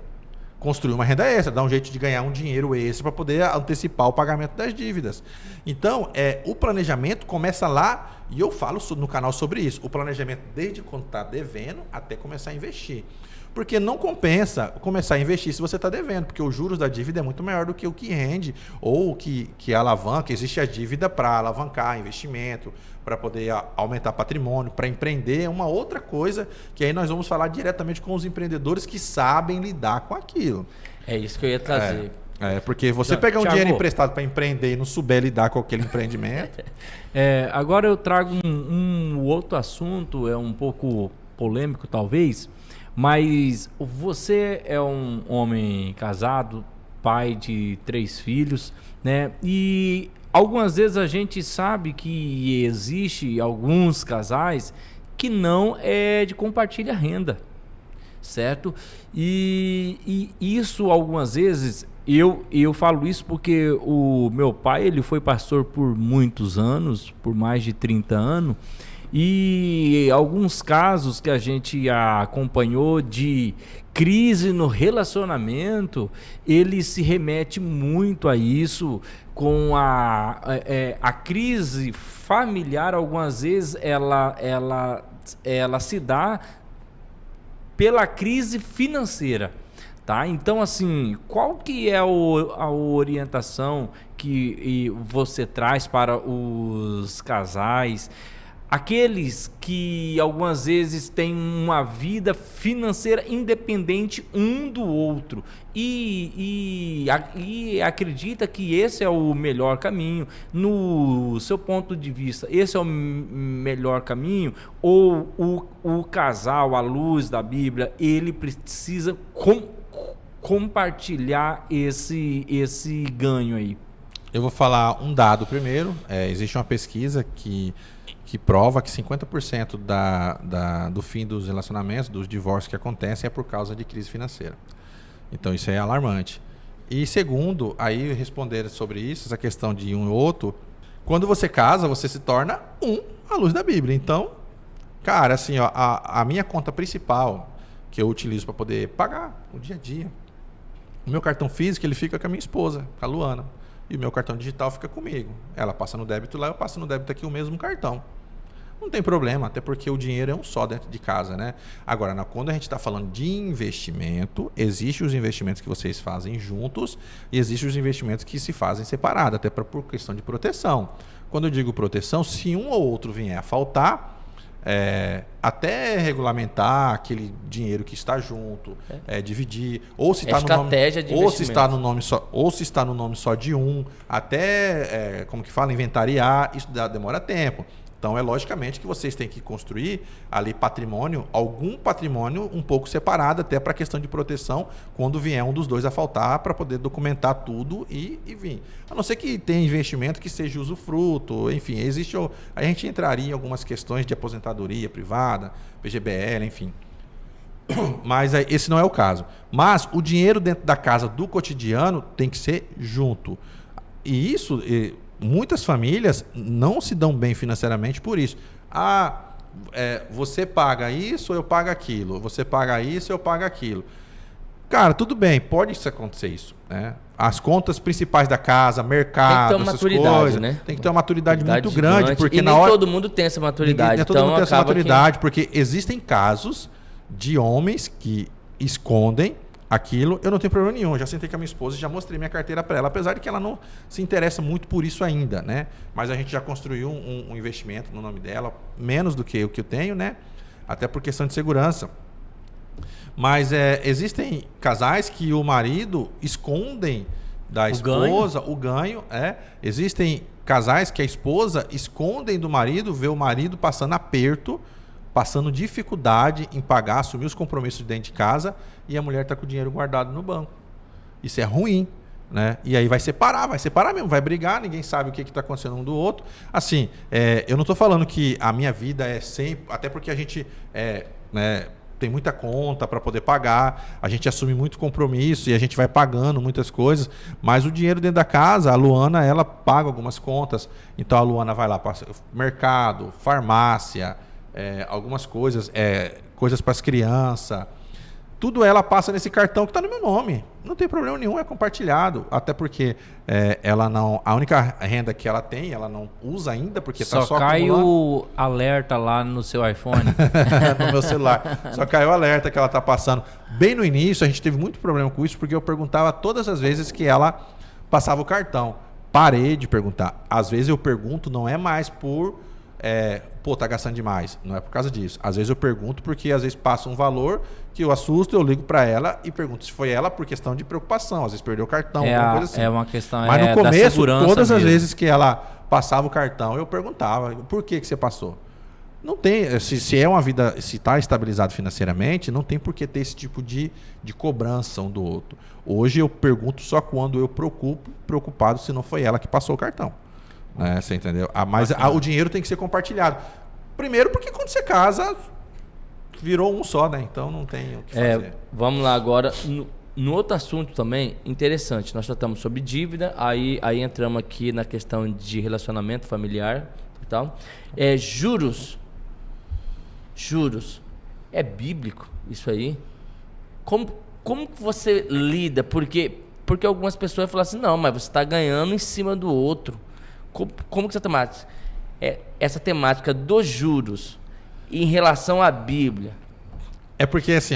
Construir uma renda extra, dar um jeito de ganhar um dinheiro extra para poder antecipar o pagamento das dívidas. Então, o planejamento começa lá, e eu falo no canal sobre isso, o planejamento desde quando está devendo até começar a investir. Porque não compensa começar a investir se você está devendo, porque os juros da dívida é muito maior do que o que rende ou o que alavanca. Existe a dívida para alavancar investimento, para poder aumentar patrimônio, para empreender, é uma outra coisa que aí nós vamos falar diretamente com os empreendedores que sabem lidar com aquilo. É isso que eu ia trazer. Porque você pegar um dinheiro emprestado para empreender e não souber lidar com aquele empreendimento... Agora eu trago um outro assunto, é um pouco polêmico talvez, mas você é um homem casado, pai de 3 filhos, né? E algumas vezes a gente sabe que existe alguns casais que não é de compartilhar renda, certo? E isso algumas vezes, eu falo isso porque o meu pai, ele foi pastor por muitos anos, por mais de 30 anos, e alguns casos que a gente acompanhou de crise no relacionamento, ele se remete muito a isso, com a crise familiar. Algumas vezes ela se dá pela crise financeira, tá? Então, assim, qual que é a orientação que você traz para os casais, aqueles que algumas vezes têm uma vida financeira independente um do outro e acredita que esse é o melhor caminho? No seu ponto de vista, esse é o melhor caminho? Ou o casal, à luz da Bíblia, ele precisa compartilhar esse ganho aí? Eu vou falar um dado primeiro. Existe uma pesquisa que prova que 50% do fim dos relacionamentos, dos divórcios que acontecem, é por causa de crise financeira. Então isso é alarmante. E segundo, aí responder sobre isso, essa questão de um e outro, quando você casa, você se torna à luz da Bíblia. Então, cara, assim, ó, a minha conta principal que eu utilizo para poder pagar o dia a dia, o meu cartão físico, ele fica com a minha esposa, com a Luana. E o meu cartão digital fica comigo. Ela passa no débito lá, eu passo no débito aqui o mesmo cartão. Não tem problema, até porque o dinheiro é um só dentro de casa, né? Agora, quando a gente está falando de investimento, existem os investimentos que vocês fazem juntos e existem os investimentos que se fazem separados, até por questão de proteção. Quando eu digo proteção, se um ou outro vier a faltar, até regulamentar aquele dinheiro que está junto, dividir, ou se está no nome, ou se está no nome só, ou se está no nome só de um, até como que fala, inventariar, isso demora tempo. Então, logicamente que vocês têm que construir ali patrimônio, algum patrimônio um pouco separado, até para a questão de proteção, quando vier um dos dois a faltar, para poder documentar tudo e vir. A não ser que tenha investimento que seja usufruto, enfim, existe. A gente entraria em algumas questões de aposentadoria privada, PGBL, enfim. Mas esse não é o caso. Mas o dinheiro dentro da casa do cotidiano tem que ser junto. E isso... muitas famílias não se dão bem financeiramente por isso. Você paga isso, eu pago aquilo. Você paga isso, eu pago aquilo. Cara, tudo bem, pode acontecer isso, né? As contas principais da casa, mercado, tem que ter uma maturidade, coisas, né? Tem que ter uma maturidade muito grande, porque e nem todo mundo tem essa maturidade. Nem todo mundo tem essa maturidade, porque existem casos de homens que escondem aquilo. Eu não tenho problema nenhum, já sentei com a minha esposa e já mostrei minha carteira para ela, apesar de que ela não se interessa muito por isso ainda, né? Mas a gente já construiu um investimento no nome dela, menos do que o que eu tenho, né? Até por questão de segurança. Mas existem casais que o marido escondem da esposa o ganho. Existem casais que a esposa escondem do marido, vê o marido passando aperto, passando dificuldade em pagar, assumir os compromissos dentro de casa, e a mulher está com o dinheiro guardado no banco. Isso é ruim, né? E aí vai separar mesmo, vai brigar, ninguém sabe o que está acontecendo um do outro. Assim, eu não estou falando que a minha vida é sempre... Até porque a gente tem muita conta para poder pagar, a gente assume muito compromisso e a gente vai pagando muitas coisas, mas o dinheiro dentro da casa, a Luana, ela paga algumas contas. Então a Luana vai lá para mercado, farmácia... algumas coisas, coisas para as crianças, tudo ela passa nesse cartão que está no meu nome. Não tem problema nenhum, é compartilhado. Até porque ela não, a única renda que ela tem, ela não usa ainda, porque está só cai acumulando. O alerta lá no seu iPhone. No meu celular. Só caiu o alerta que ela está passando. Bem no início, a gente teve muito problema com isso, porque eu perguntava todas as vezes que ela passava o cartão. Parei de perguntar. Às vezes eu pergunto, não é mais por... tá gastando demais. Não é por causa disso. Às vezes eu pergunto porque às vezes passa um valor que eu assusto, eu ligo para ela e pergunto se foi ela por questão de preocupação. Às vezes perdeu o cartão, alguma coisa assim. É uma questão. Mas no começo, todas mesmo. as vezes que ela passava o cartão, eu perguntava por que você passou. Não tem, se é uma vida, se está estabilizado financeiramente, não tem por que ter esse tipo de cobrança um do outro. Hoje eu pergunto só quando eu preocupado se não foi ela que passou o cartão. Você entendeu? Mas o dinheiro tem que ser compartilhado. Primeiro porque quando você casa, virou um só, né? Então não tem o que fazer. Vamos lá agora. No outro assunto também, interessante. Nós tratamos sobre dívida, aí entramos aqui na questão de relacionamento familiar e tal. Juros. É bíblico isso aí? Como que você lida? Porque algumas pessoas falam assim, não, mas você está ganhando em cima do outro. Como que essa temática dos juros em relação à Bíblia? É porque assim,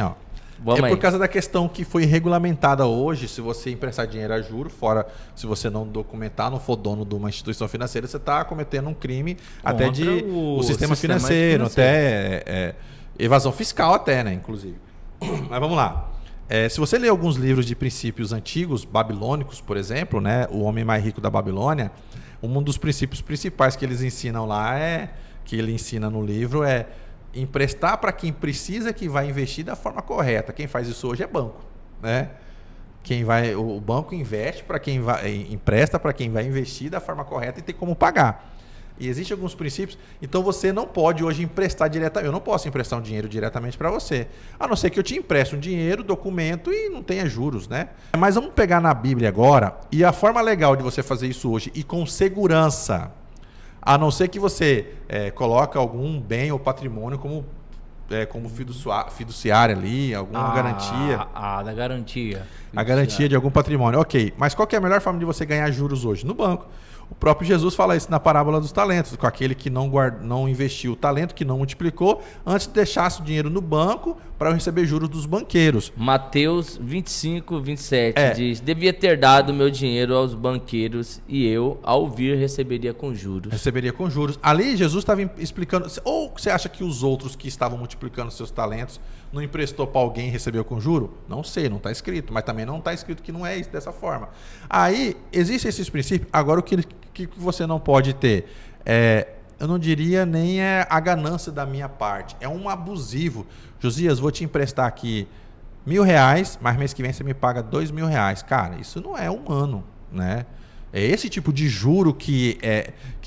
por causa da questão que foi regulamentada hoje, se você emprestar dinheiro a juros, fora se você não documentar, não for dono de uma instituição financeira, você está cometendo um crime até de o sistema financeiro, até evasão fiscal até, né, inclusive. Mas vamos lá. Se você ler alguns livros de princípios antigos, babilônicos, por exemplo, né, O Homem Mais Rico da Babilônia, um dos princípios principais que eles ensinam lá que ele ensina no livro emprestar para quem precisa, que vai investir da forma correta. Quem faz isso hoje é banco, né? O banco investe para quem empresta para quem vai investir da forma correta e tem como pagar. E existem alguns princípios. Então você não pode hoje emprestar diretamente. Eu não posso emprestar um dinheiro diretamente para você. A não ser que eu te empreste um dinheiro, documento e não tenha juros, né? Mas vamos pegar na Bíblia agora. E a forma legal de você fazer isso hoje e com segurança, a não ser que você coloque algum bem ou patrimônio como fiduciário ali, alguma garantia. Da garantia. A garantia de algum patrimônio. Ok, mas qual que é a melhor forma de você ganhar juros hoje? No banco. O próprio Jesus fala isso na parábola dos talentos, com aquele que não investiu o talento, que não multiplicou, antes deixasse o dinheiro no banco para receber juros dos banqueiros. Mateus 25, 27 diz: devia ter dado meu dinheiro aos banqueiros e eu, ao vir, receberia com juros. Receberia com juros. Ali Jesus estava explicando. Ou você acha que os outros que estavam multiplicando seus talentos não emprestou para alguém e recebeu com juro? Não sei, não está escrito. Mas também não está escrito que não é isso dessa forma. Aí, existem esses princípios. Agora, o que você não pode ter? Eu não diria nem a ganância da minha parte. É um abusivo. Josias, vou te emprestar aqui R$1.000, mas mês que vem você me paga R$2.000. Cara, isso não é humano, né? É esse tipo de juro que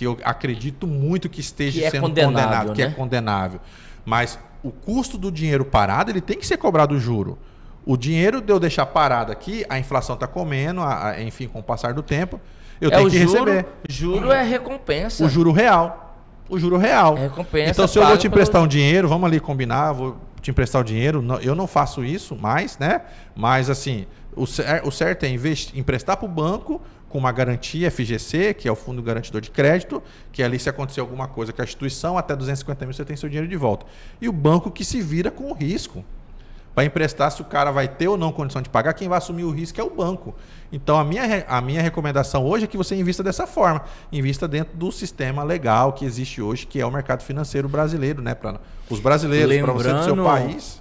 eu acredito muito que esteja sendo condenado, que é condenável. Mas o custo do dinheiro parado, ele tem que ser cobrado o juro. O dinheiro de eu deixar parado aqui, a inflação está comendo, enfim, com o passar do tempo, eu tenho que receber. Juro é recompensa. O juro real. O juro real. É recompensa. Então, se eu vou te emprestar um dinheiro, vamos ali combinar, vou te emprestar o dinheiro. Eu não faço isso mais, né? Mas, assim, o certo é emprestar para o banco com uma garantia FGC, que é o Fundo Garantidor de Crédito, que ali, se acontecer alguma coisa com a instituição, até 250 mil você tem seu dinheiro de volta. E o banco que se vira com o risco. Para emprestar, se o cara vai ter ou não condição de pagar, quem vai assumir o risco é o banco. Então, a minha recomendação hoje é que você invista dessa forma. Invista dentro do sistema legal que existe hoje, que é o mercado financeiro brasileiro, né? Para os brasileiros, para você do seu país.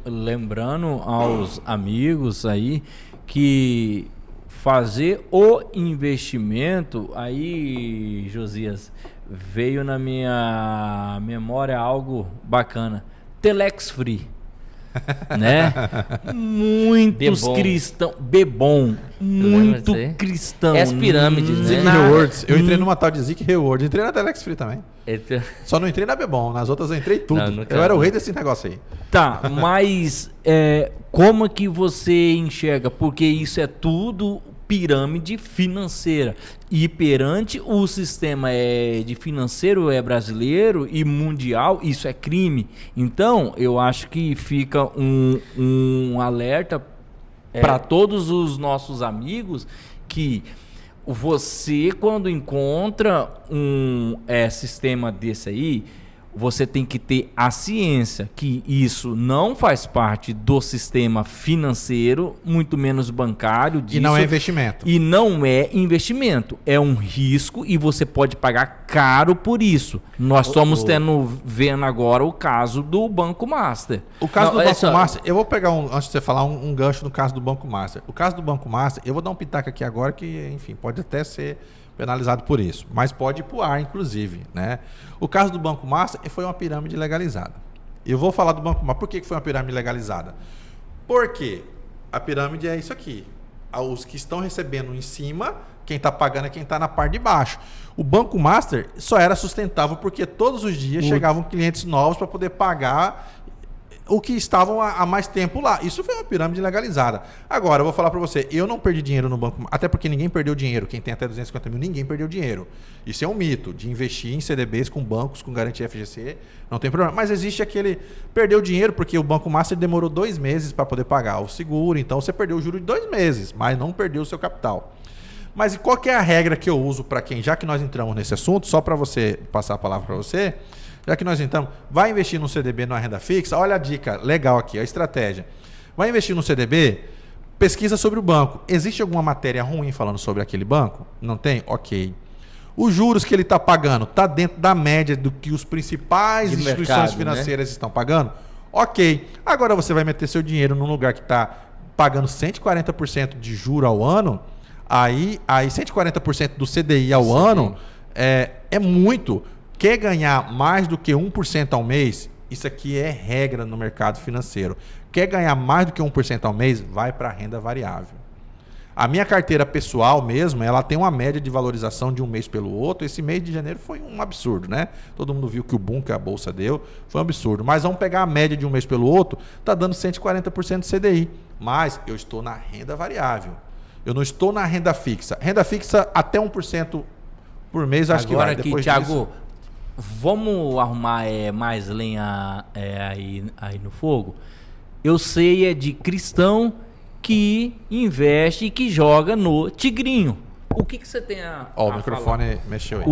Lembrando aos amigos aí que fazer o investimento, aí, Josias, veio na minha memória algo bacana. Telex Free. Né? Muitos cristãos. Bebom. Muito cristão. É as pirâmides, né? Zik Rewards. Eu entrei numa tal de Zik Rewards. Entrei na Telex Free também. Só não entrei na Bebom. Nas outras eu entrei tudo. Eu era o rei desse negócio aí. Tá, mas como que você enxerga? Porque isso é tudo pirâmide financeira. E perante o sistema de financeiro brasileiro e mundial, isso é crime. Então, eu acho que fica um alerta para todos os nossos amigos que você, quando encontra um sistema desse aí, você tem que ter a ciência que isso não faz parte do sistema financeiro, muito menos bancário. E não é investimento. E não é investimento. É um risco e você pode pagar caro por isso. Nós estamos vendo agora o caso do Banco Master. O caso do Banco Master, eu vou pegar, antes de você falar, um gancho no caso do Banco Master. O caso do Banco Master, eu vou dar um pitaco aqui agora que, enfim, pode até ser penalizado por isso, mas pode ir para o ar, inclusive, né? O caso do Banco Master foi uma pirâmide legalizada. Eu vou falar do Banco Master. Por que foi uma pirâmide legalizada? Porque a pirâmide é isso aqui. Os que estão recebendo em cima, quem está pagando é quem está na parte de baixo. O Banco Master só era sustentável porque todos os dias chegavam clientes novos para poder pagar o que estavam há mais tempo lá. Isso foi uma pirâmide legalizada. Agora, eu vou falar para você, eu não perdi dinheiro no banco, até porque ninguém perdeu dinheiro. Quem tem até 250 mil, ninguém perdeu dinheiro. Isso é um mito, de investir em CDBs com bancos, com garantia FGC, não tem problema. Mas existe aquele, perdeu dinheiro porque o Banco Master demorou 2 meses para poder pagar o seguro, então você perdeu o juro de 2 meses, mas não perdeu o seu capital. Mas qual que é a regra que eu uso para quem, já que nós entramos nesse assunto, só para você passar a palavra para você, já que nós entramos, vai investir no CDB, numa renda fixa, olha a dica legal aqui, a estratégia. Vai investir no CDB, pesquisa sobre o banco. Existe alguma matéria ruim falando sobre aquele banco? Não tem? Ok. Os juros que ele está pagando está dentro da média do que os principais instituições financeiras estão pagando? Ok. Agora você vai meter seu dinheiro num lugar que está pagando 140% de juro ao ano, aí 140% do CDI ao ano é muito. Quer ganhar mais do que 1% ao mês? Isso aqui é regra no mercado financeiro. Quer ganhar mais do que 1% ao mês? Vai para a renda variável. A minha carteira pessoal mesmo, ela tem uma média de valorização de um mês pelo outro. Esse mês de janeiro foi um absurdo, né? Todo mundo viu que o boom que a Bolsa deu foi um absurdo. Mas vamos pegar a média de um mês pelo outro, está dando 140% de CDI. Mas eu estou na renda variável. Eu não estou na renda fixa. Renda fixa até 1% por mês, acho agora que vai. Depois Thiago, disso, vamos arrumar mais lenha aí no fogo? Eu sei de cristão que investe e que joga no Tigrinho. O que você tem a Ó, o a microfone falar? mexeu aí.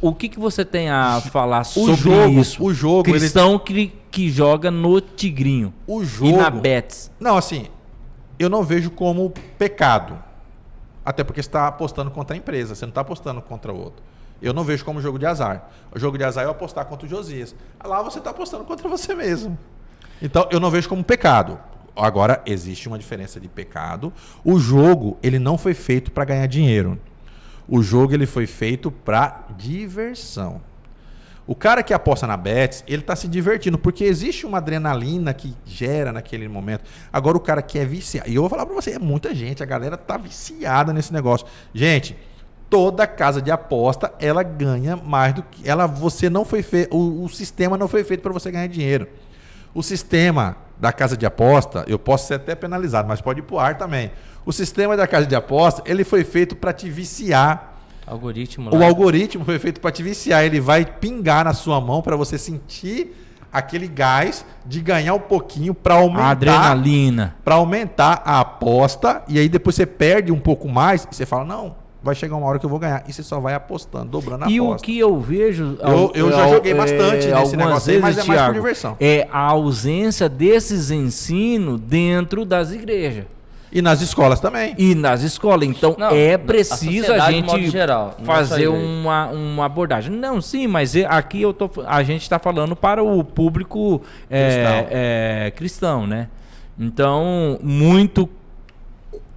O que você tem a falar sobre jogo, isso? o jogo, Cristão que joga no Tigrinho O e jogo... na Bets. Não, assim, eu não vejo como pecado. Até porque você está apostando contra a empresa, você não está apostando contra o outro. Eu não vejo como jogo de azar. O jogo de azar é eu apostar contra o Josias. Lá você está apostando contra você mesmo. Então, eu não vejo como pecado. Agora, existe uma diferença de pecado. O jogo, ele não foi feito para ganhar dinheiro. O jogo, ele foi feito para diversão. O cara que aposta na Bets, ele está se divertindo, porque existe uma adrenalina que gera naquele momento. Agora, o cara que é viciado... E eu vou falar para você, é muita gente, a galera tá viciada nesse negócio. Gente, toda casa de aposta, ela ganha mais do que... Você não foi feito... O sistema não foi feito para você ganhar dinheiro. O sistema da casa de aposta, eu posso ser até penalizado, mas pode ir pro ar também. O sistema da casa de aposta, ele foi feito para te viciar. Algoritmo. O algoritmo foi feito para te viciar. Ele vai pingar na sua mão para você sentir aquele gás de ganhar um pouquinho para aumentar A adrenalina. Para aumentar a aposta. E aí depois você perde um pouco mais e você fala, não, vai chegar uma hora que eu vou ganhar. E você só vai apostando, dobrando a E aposta. o que eu vejo... Eu já joguei bastante nesse algumas negócio aí, mas vezes, é mais por Thiago, diversão. É a ausência desses ensinos dentro das igrejas. E nas escolas também. E nas escolas. Então, Não, é preciso a sociedade, de modo gente geral, não é só fazer igreja. uma abordagem. Não, sim, mas aqui a gente está falando para o público cristão, né? Então, muito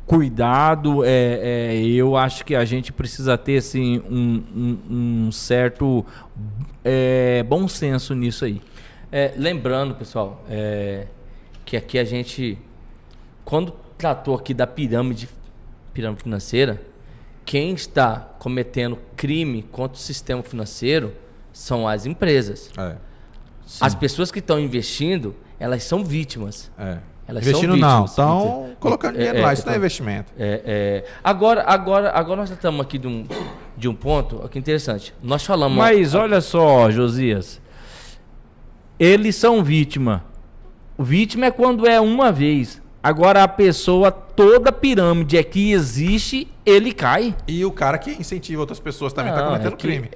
cuidado. Eu acho que a gente precisa ter assim, um certo bom senso nisso aí. Lembrando, pessoal, que aqui a gente, quando tratou aqui da pirâmide financeira, quem está cometendo crime contra o sistema financeiro são as empresas. As pessoas que estão investindo, elas são vítimas. Elas Investindo são vítimas, não, estão colocando dinheiro lá, isso não é investimento. Agora nós estamos aqui de um ponto aqui interessante. Nós falamos... Mas olha só, Josias, eles são vítima. Vítima é quando é uma vez. Agora a pessoa, toda pirâmide que existe, ele cai. E o cara que incentiva outras pessoas também está cometendo crime.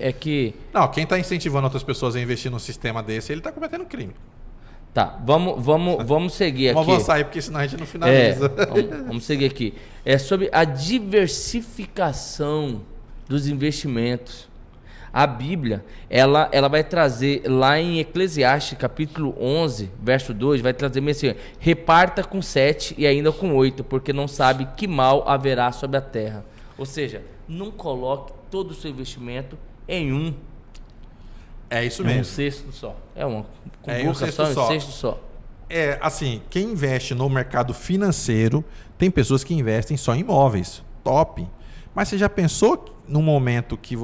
Não, quem está incentivando outras pessoas a investir num sistema desse, ele está cometendo crime. Tá, vamos seguir aqui. Vamos avançar aí, porque senão a gente não finaliza. Vamos seguir aqui. É sobre a diversificação dos investimentos. A Bíblia, ela vai trazer lá em Eclesiastes, capítulo 11, verso 2, vai trazer assim: reparta com 7 e ainda com 8, porque não sabe que mal haverá sobre a terra. Ou seja, não coloque todo o seu investimento em um. É isso mesmo. Um cesto só. Um cesto só. Assim, quem investe no mercado financeiro, tem pessoas que investem só em imóveis. Top. Mas você já pensou no momento que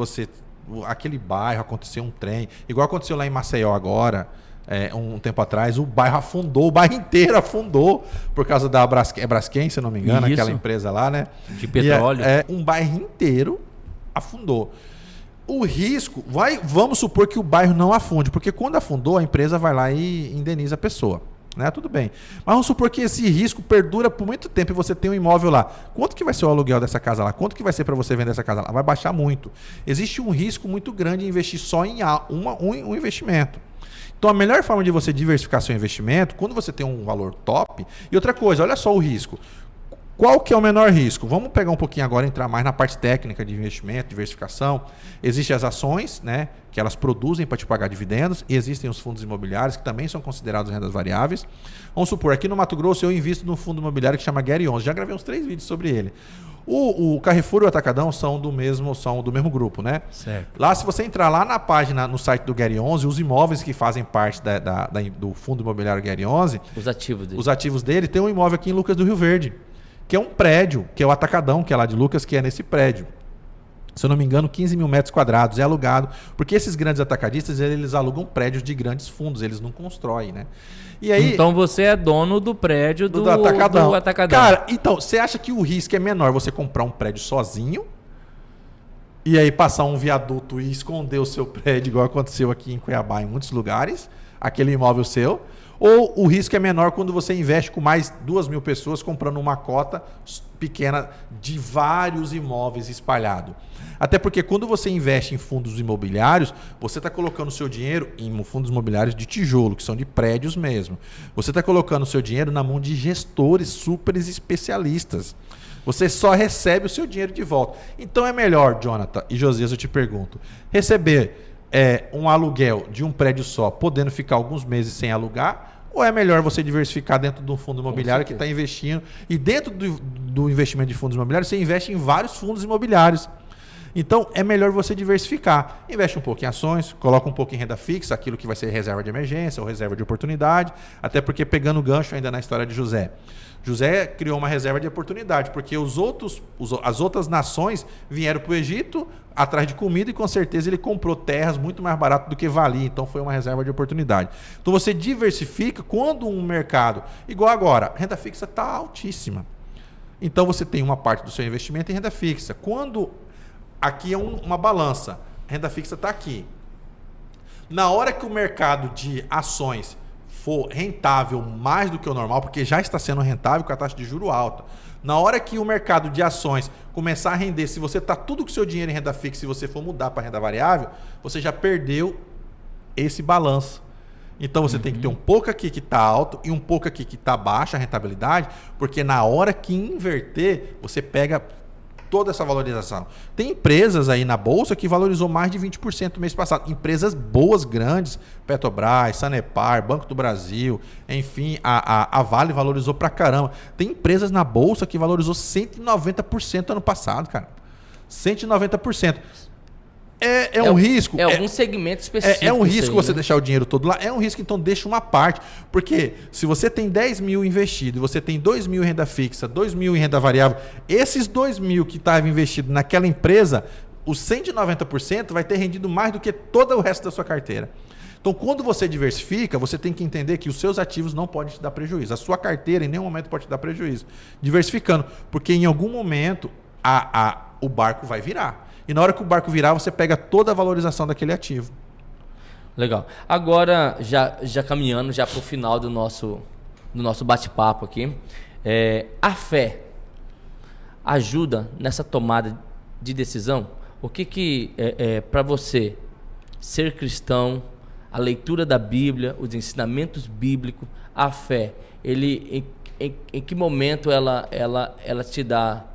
aquele bairro aconteceu um trem, igual aconteceu lá em Maceió agora, um tempo atrás, o bairro afundou, o bairro inteiro afundou por causa da Braskem, se eu não me engano, Isso. aquela empresa lá, né? De petróleo. Um bairro inteiro afundou. O risco, vamos supor que o bairro não afunde, porque quando afundou, a empresa vai lá e indeniza a pessoa. Né? Tudo bem. Mas vamos supor que esse risco perdura por muito tempo e você tem um imóvel lá. Quanto que vai ser o aluguel dessa casa lá? Quanto que vai ser para você vender essa casa lá? Vai baixar muito. Existe um risco muito grande em investir só em um investimento. Então a melhor forma de você diversificar seu investimento, quando você tem um valor top... E outra coisa, olha só o risco. Qual que é o menor risco? Vamos pegar um pouquinho agora, entrar mais na parte técnica de investimento, diversificação. Existem as ações, né, que elas produzem para te pagar dividendos, e existem os fundos imobiliários, que também são considerados rendas variáveis. Vamos supor, aqui no Mato Grosso eu invisto num fundo imobiliário que chama Gary 11. Já gravei uns 3 vídeos sobre ele. O Carrefour e o Atacadão são do mesmo grupo, né? Certo. Lá, se você entrar lá na página, no site do Gary 11, os imóveis que fazem parte do fundo imobiliário Gary 11, os ativos dele, tem um imóvel aqui em Lucas do Rio Verde, que é um prédio, que é o Atacadão, que é lá de Lucas, que é nesse prédio. Se eu não me engano, 15 mil metros quadrados, é alugado. Porque esses grandes atacadistas, eles alugam prédios de grandes fundos, eles não constroem, né? E aí, então você é dono do prédio do Atacadão. Atacadão. Cara, então, você acha que o risco é menor você comprar um prédio sozinho e aí passar um viaduto e esconder o seu prédio, igual aconteceu aqui em Cuiabá, em muitos lugares? aquele imóvel seu, ou o risco é menor quando você investe com mais 2.000 pessoas comprando uma cota pequena de vários imóveis espalhados. Até porque quando você investe em fundos imobiliários, você está colocando o seu dinheiro em fundos imobiliários de tijolo, que são de prédios mesmo. Você está colocando o seu dinheiro na mão de gestores super especialistas. Você só recebe o seu dinheiro de volta. Então é melhor, Jonathan e Josias, eu te pergunto, receber um aluguel de um prédio só, podendo ficar alguns meses sem alugar, ou é melhor você diversificar dentro de um fundo imobiliário que está investindo, e dentro do investimento de fundos imobiliários, você investe em vários fundos imobiliários. Então, é melhor você diversificar. Investe um pouco em ações, coloca um pouco em renda fixa, aquilo que vai ser reserva de emergência ou reserva de oportunidade, até porque, pegando o gancho ainda na história de José, José criou uma reserva de oportunidade, porque as outras nações vieram para o Egito atrás de comida e com certeza ele comprou terras muito mais barato do que valia, então foi uma reserva de oportunidade. Então você diversifica quando um mercado, igual agora, a renda fixa está altíssima. Então você tem uma parte do seu investimento em renda fixa. Quando aqui é uma balança, a renda fixa está aqui. Na hora que o mercado de ações for rentável mais do que o normal, porque já está sendo rentável com a taxa de juro alta. Na hora que o mercado de ações começar a render, se você está tudo com o seu dinheiro em renda fixa e você for mudar para renda variável, você já perdeu esse balanço. Então você tem que ter um pouco aqui que está alto e um pouco aqui que está baixa a rentabilidade, porque na hora que inverter, você pega toda essa valorização. Tem empresas aí na Bolsa que valorizou mais de 20% no mês passado. Empresas boas, grandes, Petrobras, Sanepar, Banco do Brasil, enfim, a Vale valorizou pra caramba. Tem empresas na Bolsa que valorizou 190% ano passado, cara. 190%. É um risco. É algum segmento específico. É um risco aí, você deixar o dinheiro todo lá. É um risco, então deixa uma parte. Porque se você tem 10 mil investido e você tem 2 mil em renda fixa, 2 mil em renda variável, esses 2 mil que estavam investidos naquela empresa, os 190% vai ter rendido mais do que todo o resto da sua carteira. Então, quando você diversifica, você tem que entender que os seus ativos não podem te dar prejuízo. A sua carteira em nenhum momento pode te dar prejuízo. Diversificando, porque em algum momento o barco vai virar. E na hora que o barco virar, você pega toda a valorização daquele ativo. Legal. Agora, já caminhando já para o final do nosso bate-papo aqui, a fé ajuda nessa tomada de decisão? O que para você, ser cristão, a leitura da Bíblia, os ensinamentos bíblicos, a fé, em que momento ela te dá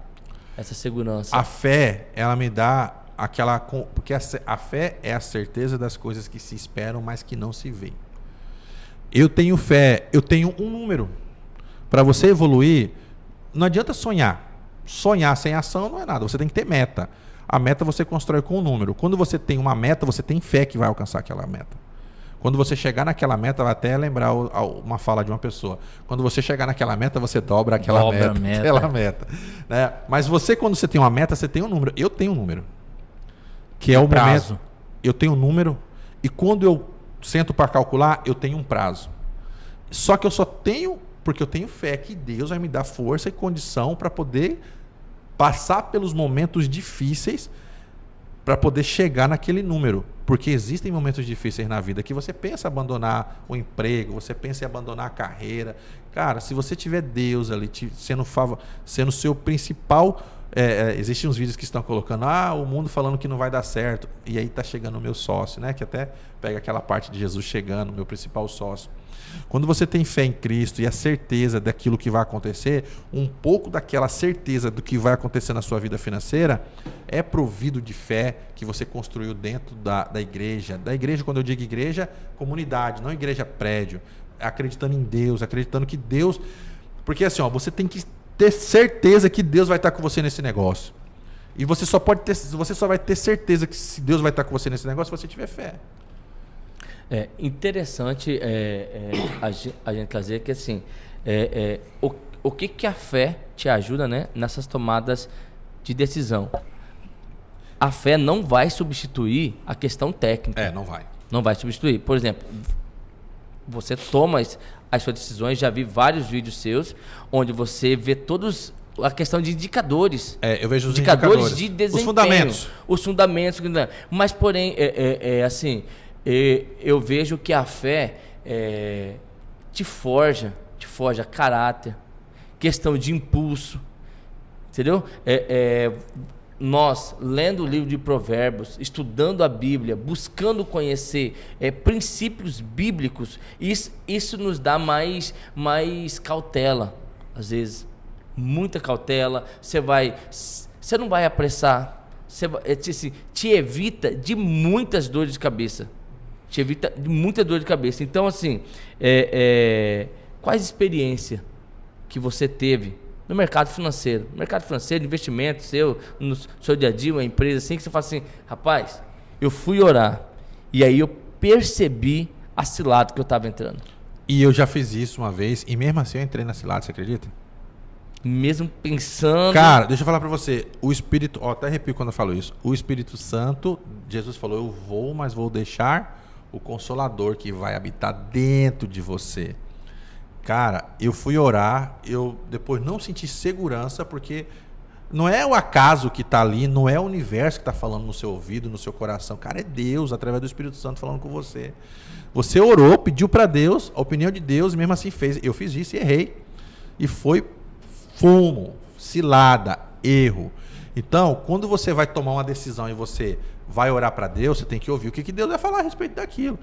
essa segurança? A fé, ela me dá aquela... Porque a fé é a certeza das coisas que se esperam, mas que não se veem. Eu tenho fé, eu tenho um número. Para você evoluir, não adianta sonhar. Sonhar sem ação não é nada, você tem que ter meta. A meta você constrói com um número. Quando você tem uma meta, você tem fé que vai alcançar aquela meta. Quando você chegar naquela meta, vai até lembrar uma fala de uma pessoa. Quando você chegar naquela meta, você dobra aquela meta. Né? Mas quando você tem uma meta, você tem um número. Eu tenho um número. Que é o prazo. Momento. Eu tenho um número. E quando eu sento para calcular, eu tenho um prazo. Só que eu só tenho, porque eu tenho fé que Deus vai me dar força e condição para poder passar pelos momentos difíceis, para poder chegar naquele número. Porque existem momentos difíceis na vida que você pensa em abandonar o emprego, você pensa em abandonar a carreira. Cara, se você tiver Deus ali sendo seu principal... existem uns vídeos que estão colocando, o mundo falando que não vai dar certo. E aí está chegando o meu sócio, né? Que até pega aquela parte de Jesus chegando, meu principal sócio. Quando você tem fé em Cristo e a certeza daquilo que vai acontecer, um pouco daquela certeza do que vai acontecer na sua vida financeira é provido de fé que você construiu dentro da igreja. Da igreja, quando eu digo igreja, comunidade, não igreja prédio. Acreditando em Deus, acreditando que Deus... Porque assim, você tem que ter certeza que Deus vai estar com você nesse negócio. E você só vai ter certeza que se Deus vai estar com você nesse negócio se você tiver fé. É interessante a gente trazer que assim, o que a fé te ajuda, né, nessas tomadas de decisão. A fé não vai substituir a questão técnica. Não vai. Não vai substituir. Por exemplo, você toma as suas decisões, já vi vários vídeos seus, onde você vê todos a questão de indicadores. Eu vejo os indicadores de desempenho. Os fundamentos. Mas, porém, assim... eu vejo que a fé, te forja caráter, questão de impulso, entendeu? Nós, lendo o livro de Provérbios, estudando a Bíblia, buscando conhecer princípios bíblicos, isso nos dá mais cautela, às vezes, muita cautela. Você não vai apressar, te evita de muitas dores de cabeça, Então, assim, quais experiências que você teve no mercado financeiro, investimento seu, no seu dia a dia, uma empresa assim, que você fala assim, rapaz, eu fui orar, e aí eu percebi a cilada que eu estava entrando. E eu já fiz isso uma vez, e mesmo assim eu entrei na cilada, você acredita? Mesmo pensando... Cara, deixa eu falar pra você, o Espírito, até arrepio quando eu falo isso, o Espírito Santo, Jesus falou, eu vou, mas vou deixar o Consolador que vai habitar dentro de você. Cara, eu fui orar, eu depois não senti segurança, porque não é o acaso que está ali, não é o universo que está falando no seu ouvido, no seu coração. Cara, é Deus, através do Espírito Santo falando com você. Você orou, pediu para Deus, a opinião de Deus, e mesmo assim fez. Eu fiz isso e errei. E foi fumo, cilada, erro. Então, quando você vai tomar uma decisão e você vai orar para Deus, você tem que ouvir o que Deus vai falar a respeito daquilo.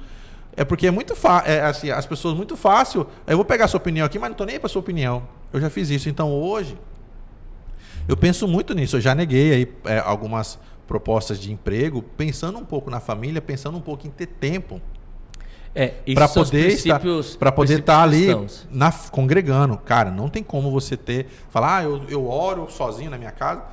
É porque é muito fácil, assim, as pessoas muito fácil, eu vou pegar a sua opinião aqui, mas não estou nem aí para a sua opinião. Eu já fiz isso. Então hoje, eu penso muito nisso. Eu já neguei aí algumas propostas de emprego, pensando um pouco na família, pensando um pouco em ter tempo para poder estar ali congregando. Cara, não tem como você falar, eu oro sozinho na minha casa.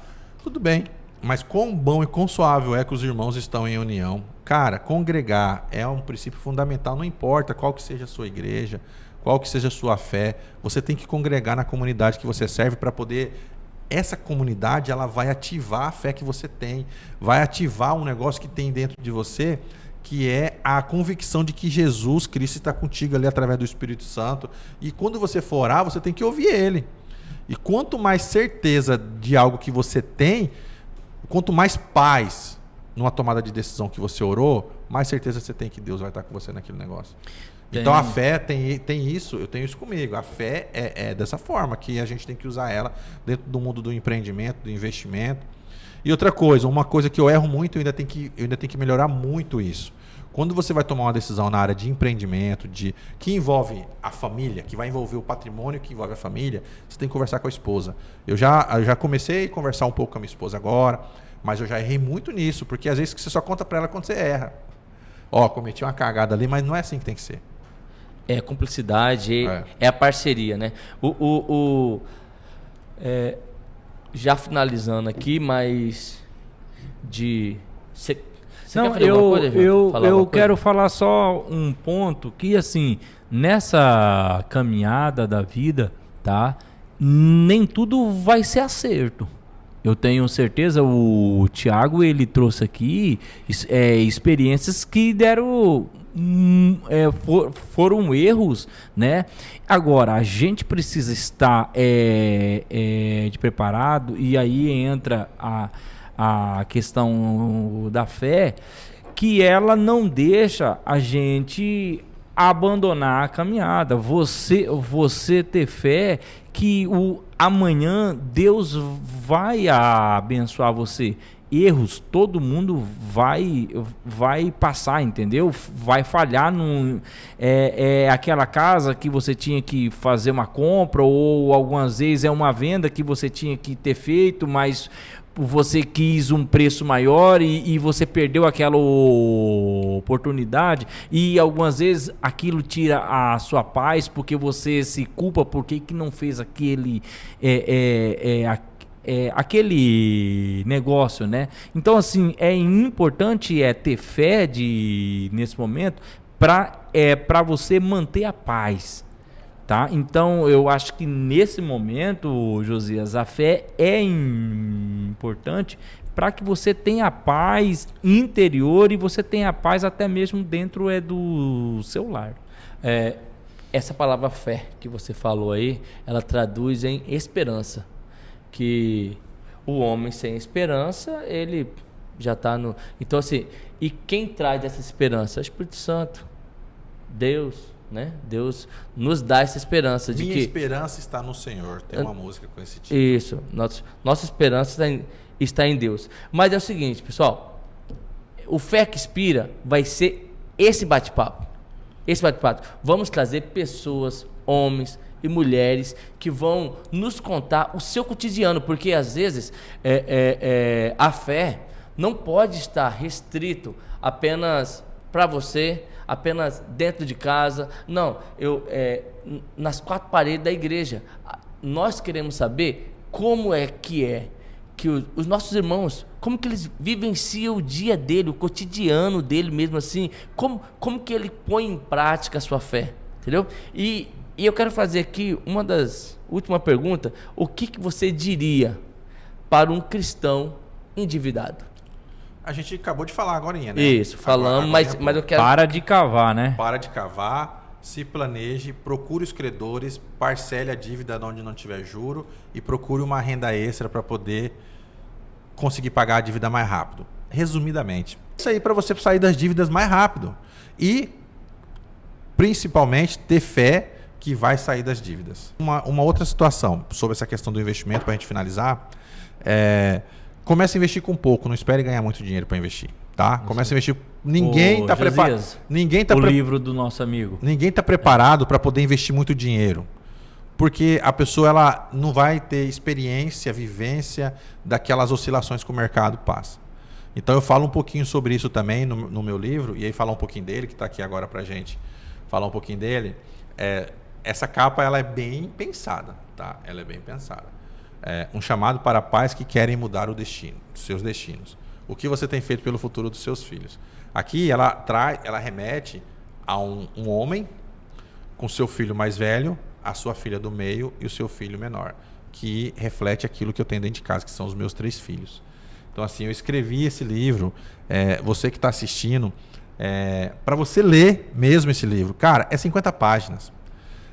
Tudo bem. Mas quão bom e quão suave é que os irmãos estão em união. Cara, congregar é um princípio fundamental, não importa qual que seja a sua igreja, qual que seja a sua fé, você tem que congregar na comunidade que você serve para poder... Essa comunidade, ela vai ativar a fé que você tem, vai ativar um negócio que tem dentro de você, que é a convicção de que Jesus Cristo está contigo ali através do Espírito Santo. E quando você for orar, você tem que ouvir Ele. E quanto mais certeza de algo que você tem... Quanto mais paz numa tomada de decisão que você orou, mais certeza você tem que Deus vai estar com você naquele negócio. Então a fé tem isso, eu tenho isso comigo. A fé é dessa forma, que a gente tem que usar ela dentro do mundo do empreendimento, do investimento. E outra coisa, uma coisa que eu erro muito, eu ainda tenho que melhorar muito isso. Quando você vai tomar uma decisão na área de empreendimento, que envolve a família, que vai envolver o patrimônio, que envolve a família, você tem que conversar com a esposa. Eu já comecei a conversar um pouco com a minha esposa agora, mas eu já errei muito nisso, porque às vezes você só conta para ela quando você erra. Cometi uma cagada ali, mas não é assim que tem que ser. É a cumplicidade, é a parceria, né? Já finalizando aqui, mas Não, eu quero falar só um ponto que, assim, nessa caminhada da vida, tá? Nem tudo vai ser acerto. Eu tenho certeza, o Thiago, ele trouxe aqui experiências que deram... foram erros, né? Agora, a gente precisa estar de preparado, e aí entra a questão da fé, que ela não deixa a gente abandonar a caminhada. Você ter fé que amanhã Deus vai abençoar você. Erros, todo mundo vai passar, entendeu? Vai falhar. Aquela casa que você tinha que fazer uma compra, ou algumas vezes é uma venda que você tinha que ter feito, mas você quis um preço maior e você perdeu aquela oportunidade, e algumas vezes aquilo tira a sua paz, porque você se culpa porque que não fez aquele aquele negócio, né? Então, assim, é importante ter fé nesse momento para você manter a paz, tá? Então, eu acho que nesse momento, Josias, a fé é importante para que você tenha paz interior, e você tenha paz até mesmo dentro do seu lar. Essa palavra fé que você falou aí, ela traduz em esperança. Que o homem sem esperança, ele já está no... Então, assim, e quem traz essa esperança? O Espírito Santo, Deus, né? Deus nos dá essa esperança de Minha que... esperança está no Senhor. Tem uma música com esse título. Isso. Nossa esperança está em Deus. Mas é o seguinte, pessoal. O Fé que Inspira vai ser esse bate-papo. Vamos trazer pessoas, homens e mulheres que vão nos contar o seu cotidiano, porque às vezes a fé não pode estar restrito apenas para você, apenas dentro de casa. Não, nas quatro paredes da igreja. Nós queremos saber como é que os nossos irmãos, como que eles vivenciam o dia dele, o cotidiano dele mesmo assim, como que ele põe em prática a sua fé, entendeu? E eu quero fazer aqui uma das últimas perguntas: o que você diria para um cristão endividado? A gente acabou de falar agora, né? Isso, falamos, mas eu quero... Para de cavar, né? Para de cavar, se planeje, procure os credores, parcele a dívida onde não tiver juro e procure uma renda extra para poder conseguir pagar a dívida mais rápido. Resumidamente, isso aí para você sair das dívidas mais rápido e principalmente ter fé que vai sair das dívidas. Uma outra situação sobre essa questão do investimento, para a gente finalizar, comece a investir com pouco, não espere ganhar muito dinheiro para investir, tá? Comece a investir. Ninguém está preparado. Livro do nosso amigo. Ninguém está preparado para poder investir muito dinheiro, porque a pessoa ela não vai ter experiência, vivência daquelas oscilações que o mercado passa. Então eu falo um pouquinho sobre isso também no meu livro, e aí falar um pouquinho dele, que está aqui agora para a gente falar um pouquinho dele. Essa capa ela é bem pensada, tá? Ela é bem pensada. Um chamado para pais que querem mudar o destino, seus destinos. O que você tem feito pelo futuro dos seus filhos? Aqui ela remete a um homem com seu filho mais velho, a sua filha do meio e o seu filho menor, que reflete aquilo que eu tenho dentro de casa, que são os meus 3 filhos. Então assim, eu escrevi esse livro, você que está assistindo, para você ler mesmo esse livro. Cara, é 50 páginas.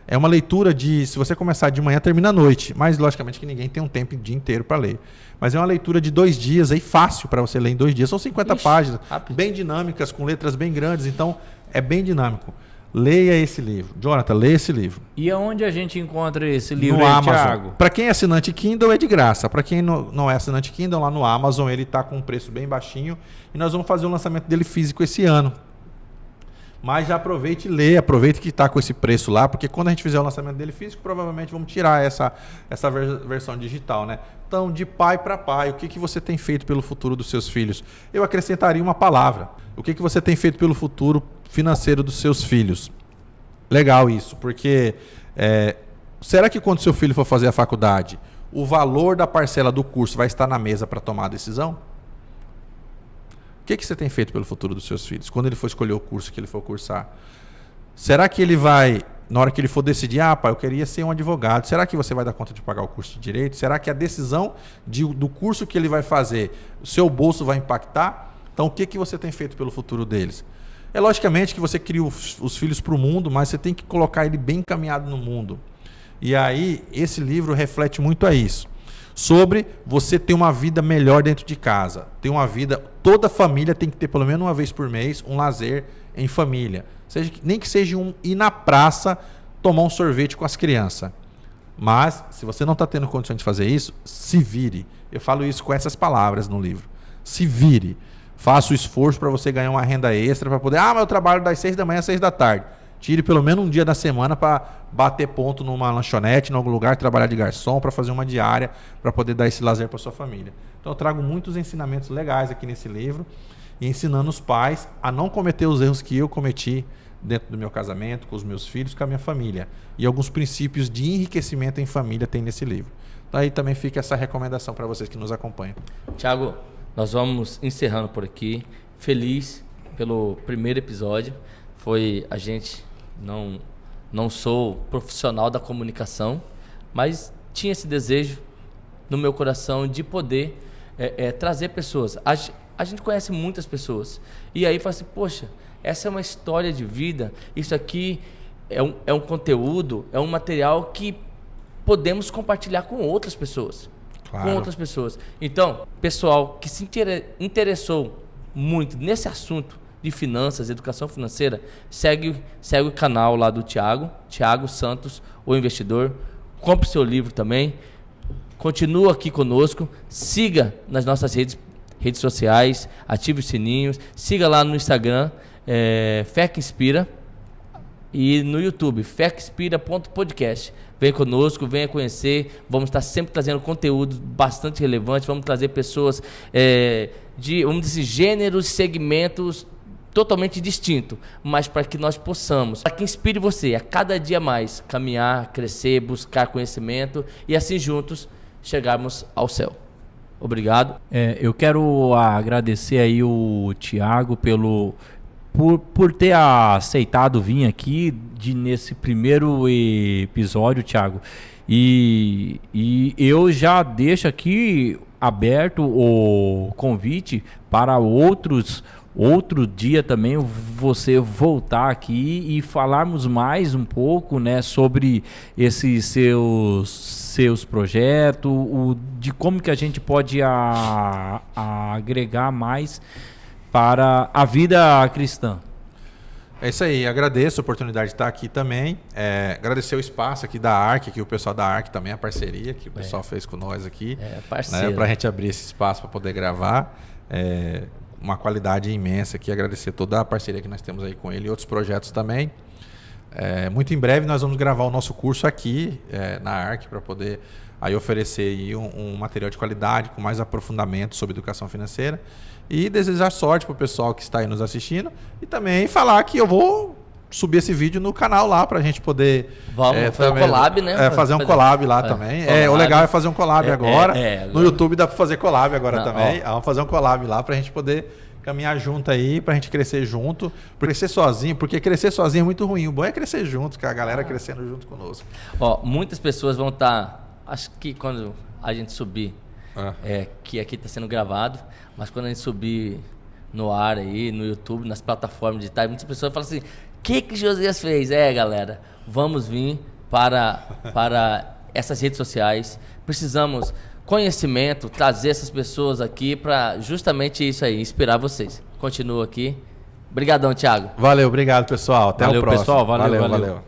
É uma leitura se você começar de manhã, termina à noite. Mas, logicamente, que ninguém tem um tempo o dia inteiro para ler. Mas é uma leitura de 2 dias, aí fácil para você ler em 2 dias. São 50 páginas, rápido. Bem dinâmicas, com letras bem grandes. Então, é bem dinâmico. Leia esse livro. Jonathan, leia esse livro. E aonde a gente encontra esse livro no aí, Amazon. Thiago? Para quem é assinante Kindle, é de graça. Para quem não é assinante Kindle, lá no Amazon, ele está com um preço bem baixinho. E nós vamos fazer o lançamento dele físico esse ano. Mas já aproveite e lê, aproveite que está com esse preço lá, porque quando a gente fizer o lançamento dele físico, provavelmente vamos tirar essa versão digital, né? Então, de pai para pai, o que você tem feito pelo futuro dos seus filhos? Eu acrescentaria uma palavra. O que você tem feito pelo futuro financeiro dos seus filhos? Legal isso, porque será que quando seu filho for fazer a faculdade, o valor da parcela do curso vai estar na mesa para tomar a decisão? O que você tem feito pelo futuro dos seus filhos? Quando ele for escolher o curso que ele for cursar? Será que ele vai, na hora que ele for decidir, pai, eu queria ser um advogado, será que você vai dar conta de pagar o curso de direito? Será que a decisão do curso que ele vai fazer, o seu bolso vai impactar? Então, o que você tem feito pelo futuro deles? Logicamente que você cria os filhos para o mundo, mas você tem que colocar ele bem encaminhado no mundo. E aí, esse livro reflete muito a isso. Sobre você ter uma vida melhor dentro de casa. Ter uma vida... Toda família tem que ter, pelo menos uma vez por mês, um lazer em família. Nem que seja ir na praça tomar um sorvete com as crianças. Mas, se você não está tendo condições de fazer isso, se vire. Eu falo isso com essas palavras no livro. Se vire. Faça o esforço para você ganhar uma renda extra, para poder... mas eu trabalho das 6 da manhã às 6 da tarde. Tire pelo menos um dia da semana para bater ponto numa lanchonete, em algum lugar, trabalhar de garçom, para fazer uma diária, para poder dar esse lazer para sua família. Então eu trago muitos ensinamentos legais aqui nesse livro, e ensinando os pais a não cometer os erros que eu cometi dentro do meu casamento, com os meus filhos, com a minha família. E alguns princípios de enriquecimento em família tem nesse livro. Então aí também fica essa recomendação para vocês que nos acompanham. Thiago, nós vamos encerrando por aqui. Feliz pelo primeiro episódio. A gente... Não sou profissional da comunicação, mas tinha esse desejo no meu coração de poder trazer pessoas. A gente conhece muitas pessoas. E aí fala assim, poxa, essa é uma história de vida, isso aqui é um conteúdo, é um material que podemos compartilhar com outras pessoas. Claro. Com outras pessoas. Então, pessoal que se interessou muito nesse assunto de finanças, educação financeira, segue o canal lá do Thiago Santos, o investidor. Compre seu livro também. Continua aqui conosco. Siga nas nossas redes sociais, ative os sininhos. Siga lá no Instagram, Fé que Inspira. E no YouTube, fecspira.podcast. Vem conosco, venha conhecer. Vamos estar sempre trazendo conteúdo bastante relevante. Vamos trazer pessoas vamos dizer, gêneros, segmentos totalmente distintos, mas para que nós possamos, para que inspire você a cada dia mais caminhar, crescer, buscar conhecimento e assim juntos chegarmos ao céu. Obrigado. Eu quero agradecer aí o Thiago por ter aceitado vir aqui nesse primeiro episódio, Thiago. E eu já deixo aqui aberto o convite para outro dia também você voltar aqui e falarmos mais um pouco, né, sobre esses seus projetos, de como que a gente pode agregar mais para a vida cristã. É isso aí, agradeço a oportunidade de estar aqui também, agradecer o espaço aqui da ARC, que o pessoal da ARC também, a parceria que o pessoal fez com nós aqui, né, para a gente abrir esse espaço para poder gravar, uma qualidade imensa aqui, agradecer toda a parceria que nós temos aí com ele e outros projetos também. Muito em breve nós vamos gravar o nosso curso aqui na ARC para poder aí oferecer aí um material de qualidade com mais aprofundamento sobre educação financeira. E desejar sorte para o pessoal que está aí nos assistindo. E também falar que eu vou subir esse vídeo no canal lá para a gente poder... Vamos fazer um collab, né? Fazer um collab lá também. O legal é fazer um collab agora. No YouTube dá para fazer collab agora também. Vamos fazer um collab lá para a gente poder caminhar junto aí, para a gente crescer junto. Crescer sozinho, porque crescer sozinho é muito ruim. O bom é crescer junto, com a galera crescendo junto conosco. Muitas pessoas vão estar... Acho que quando a gente subir... que aqui está sendo gravado, mas quando a gente subir no ar aí, no YouTube, nas plataformas digitais, muitas pessoas falam assim, o que Josias fez? Galera, vamos vir para essas redes sociais, precisamos conhecimento, trazer essas pessoas aqui para justamente isso aí, inspirar vocês. Continua aqui. Obrigadão, Thiago. Valeu, obrigado, pessoal. Até o próximo. Pessoal, valeu.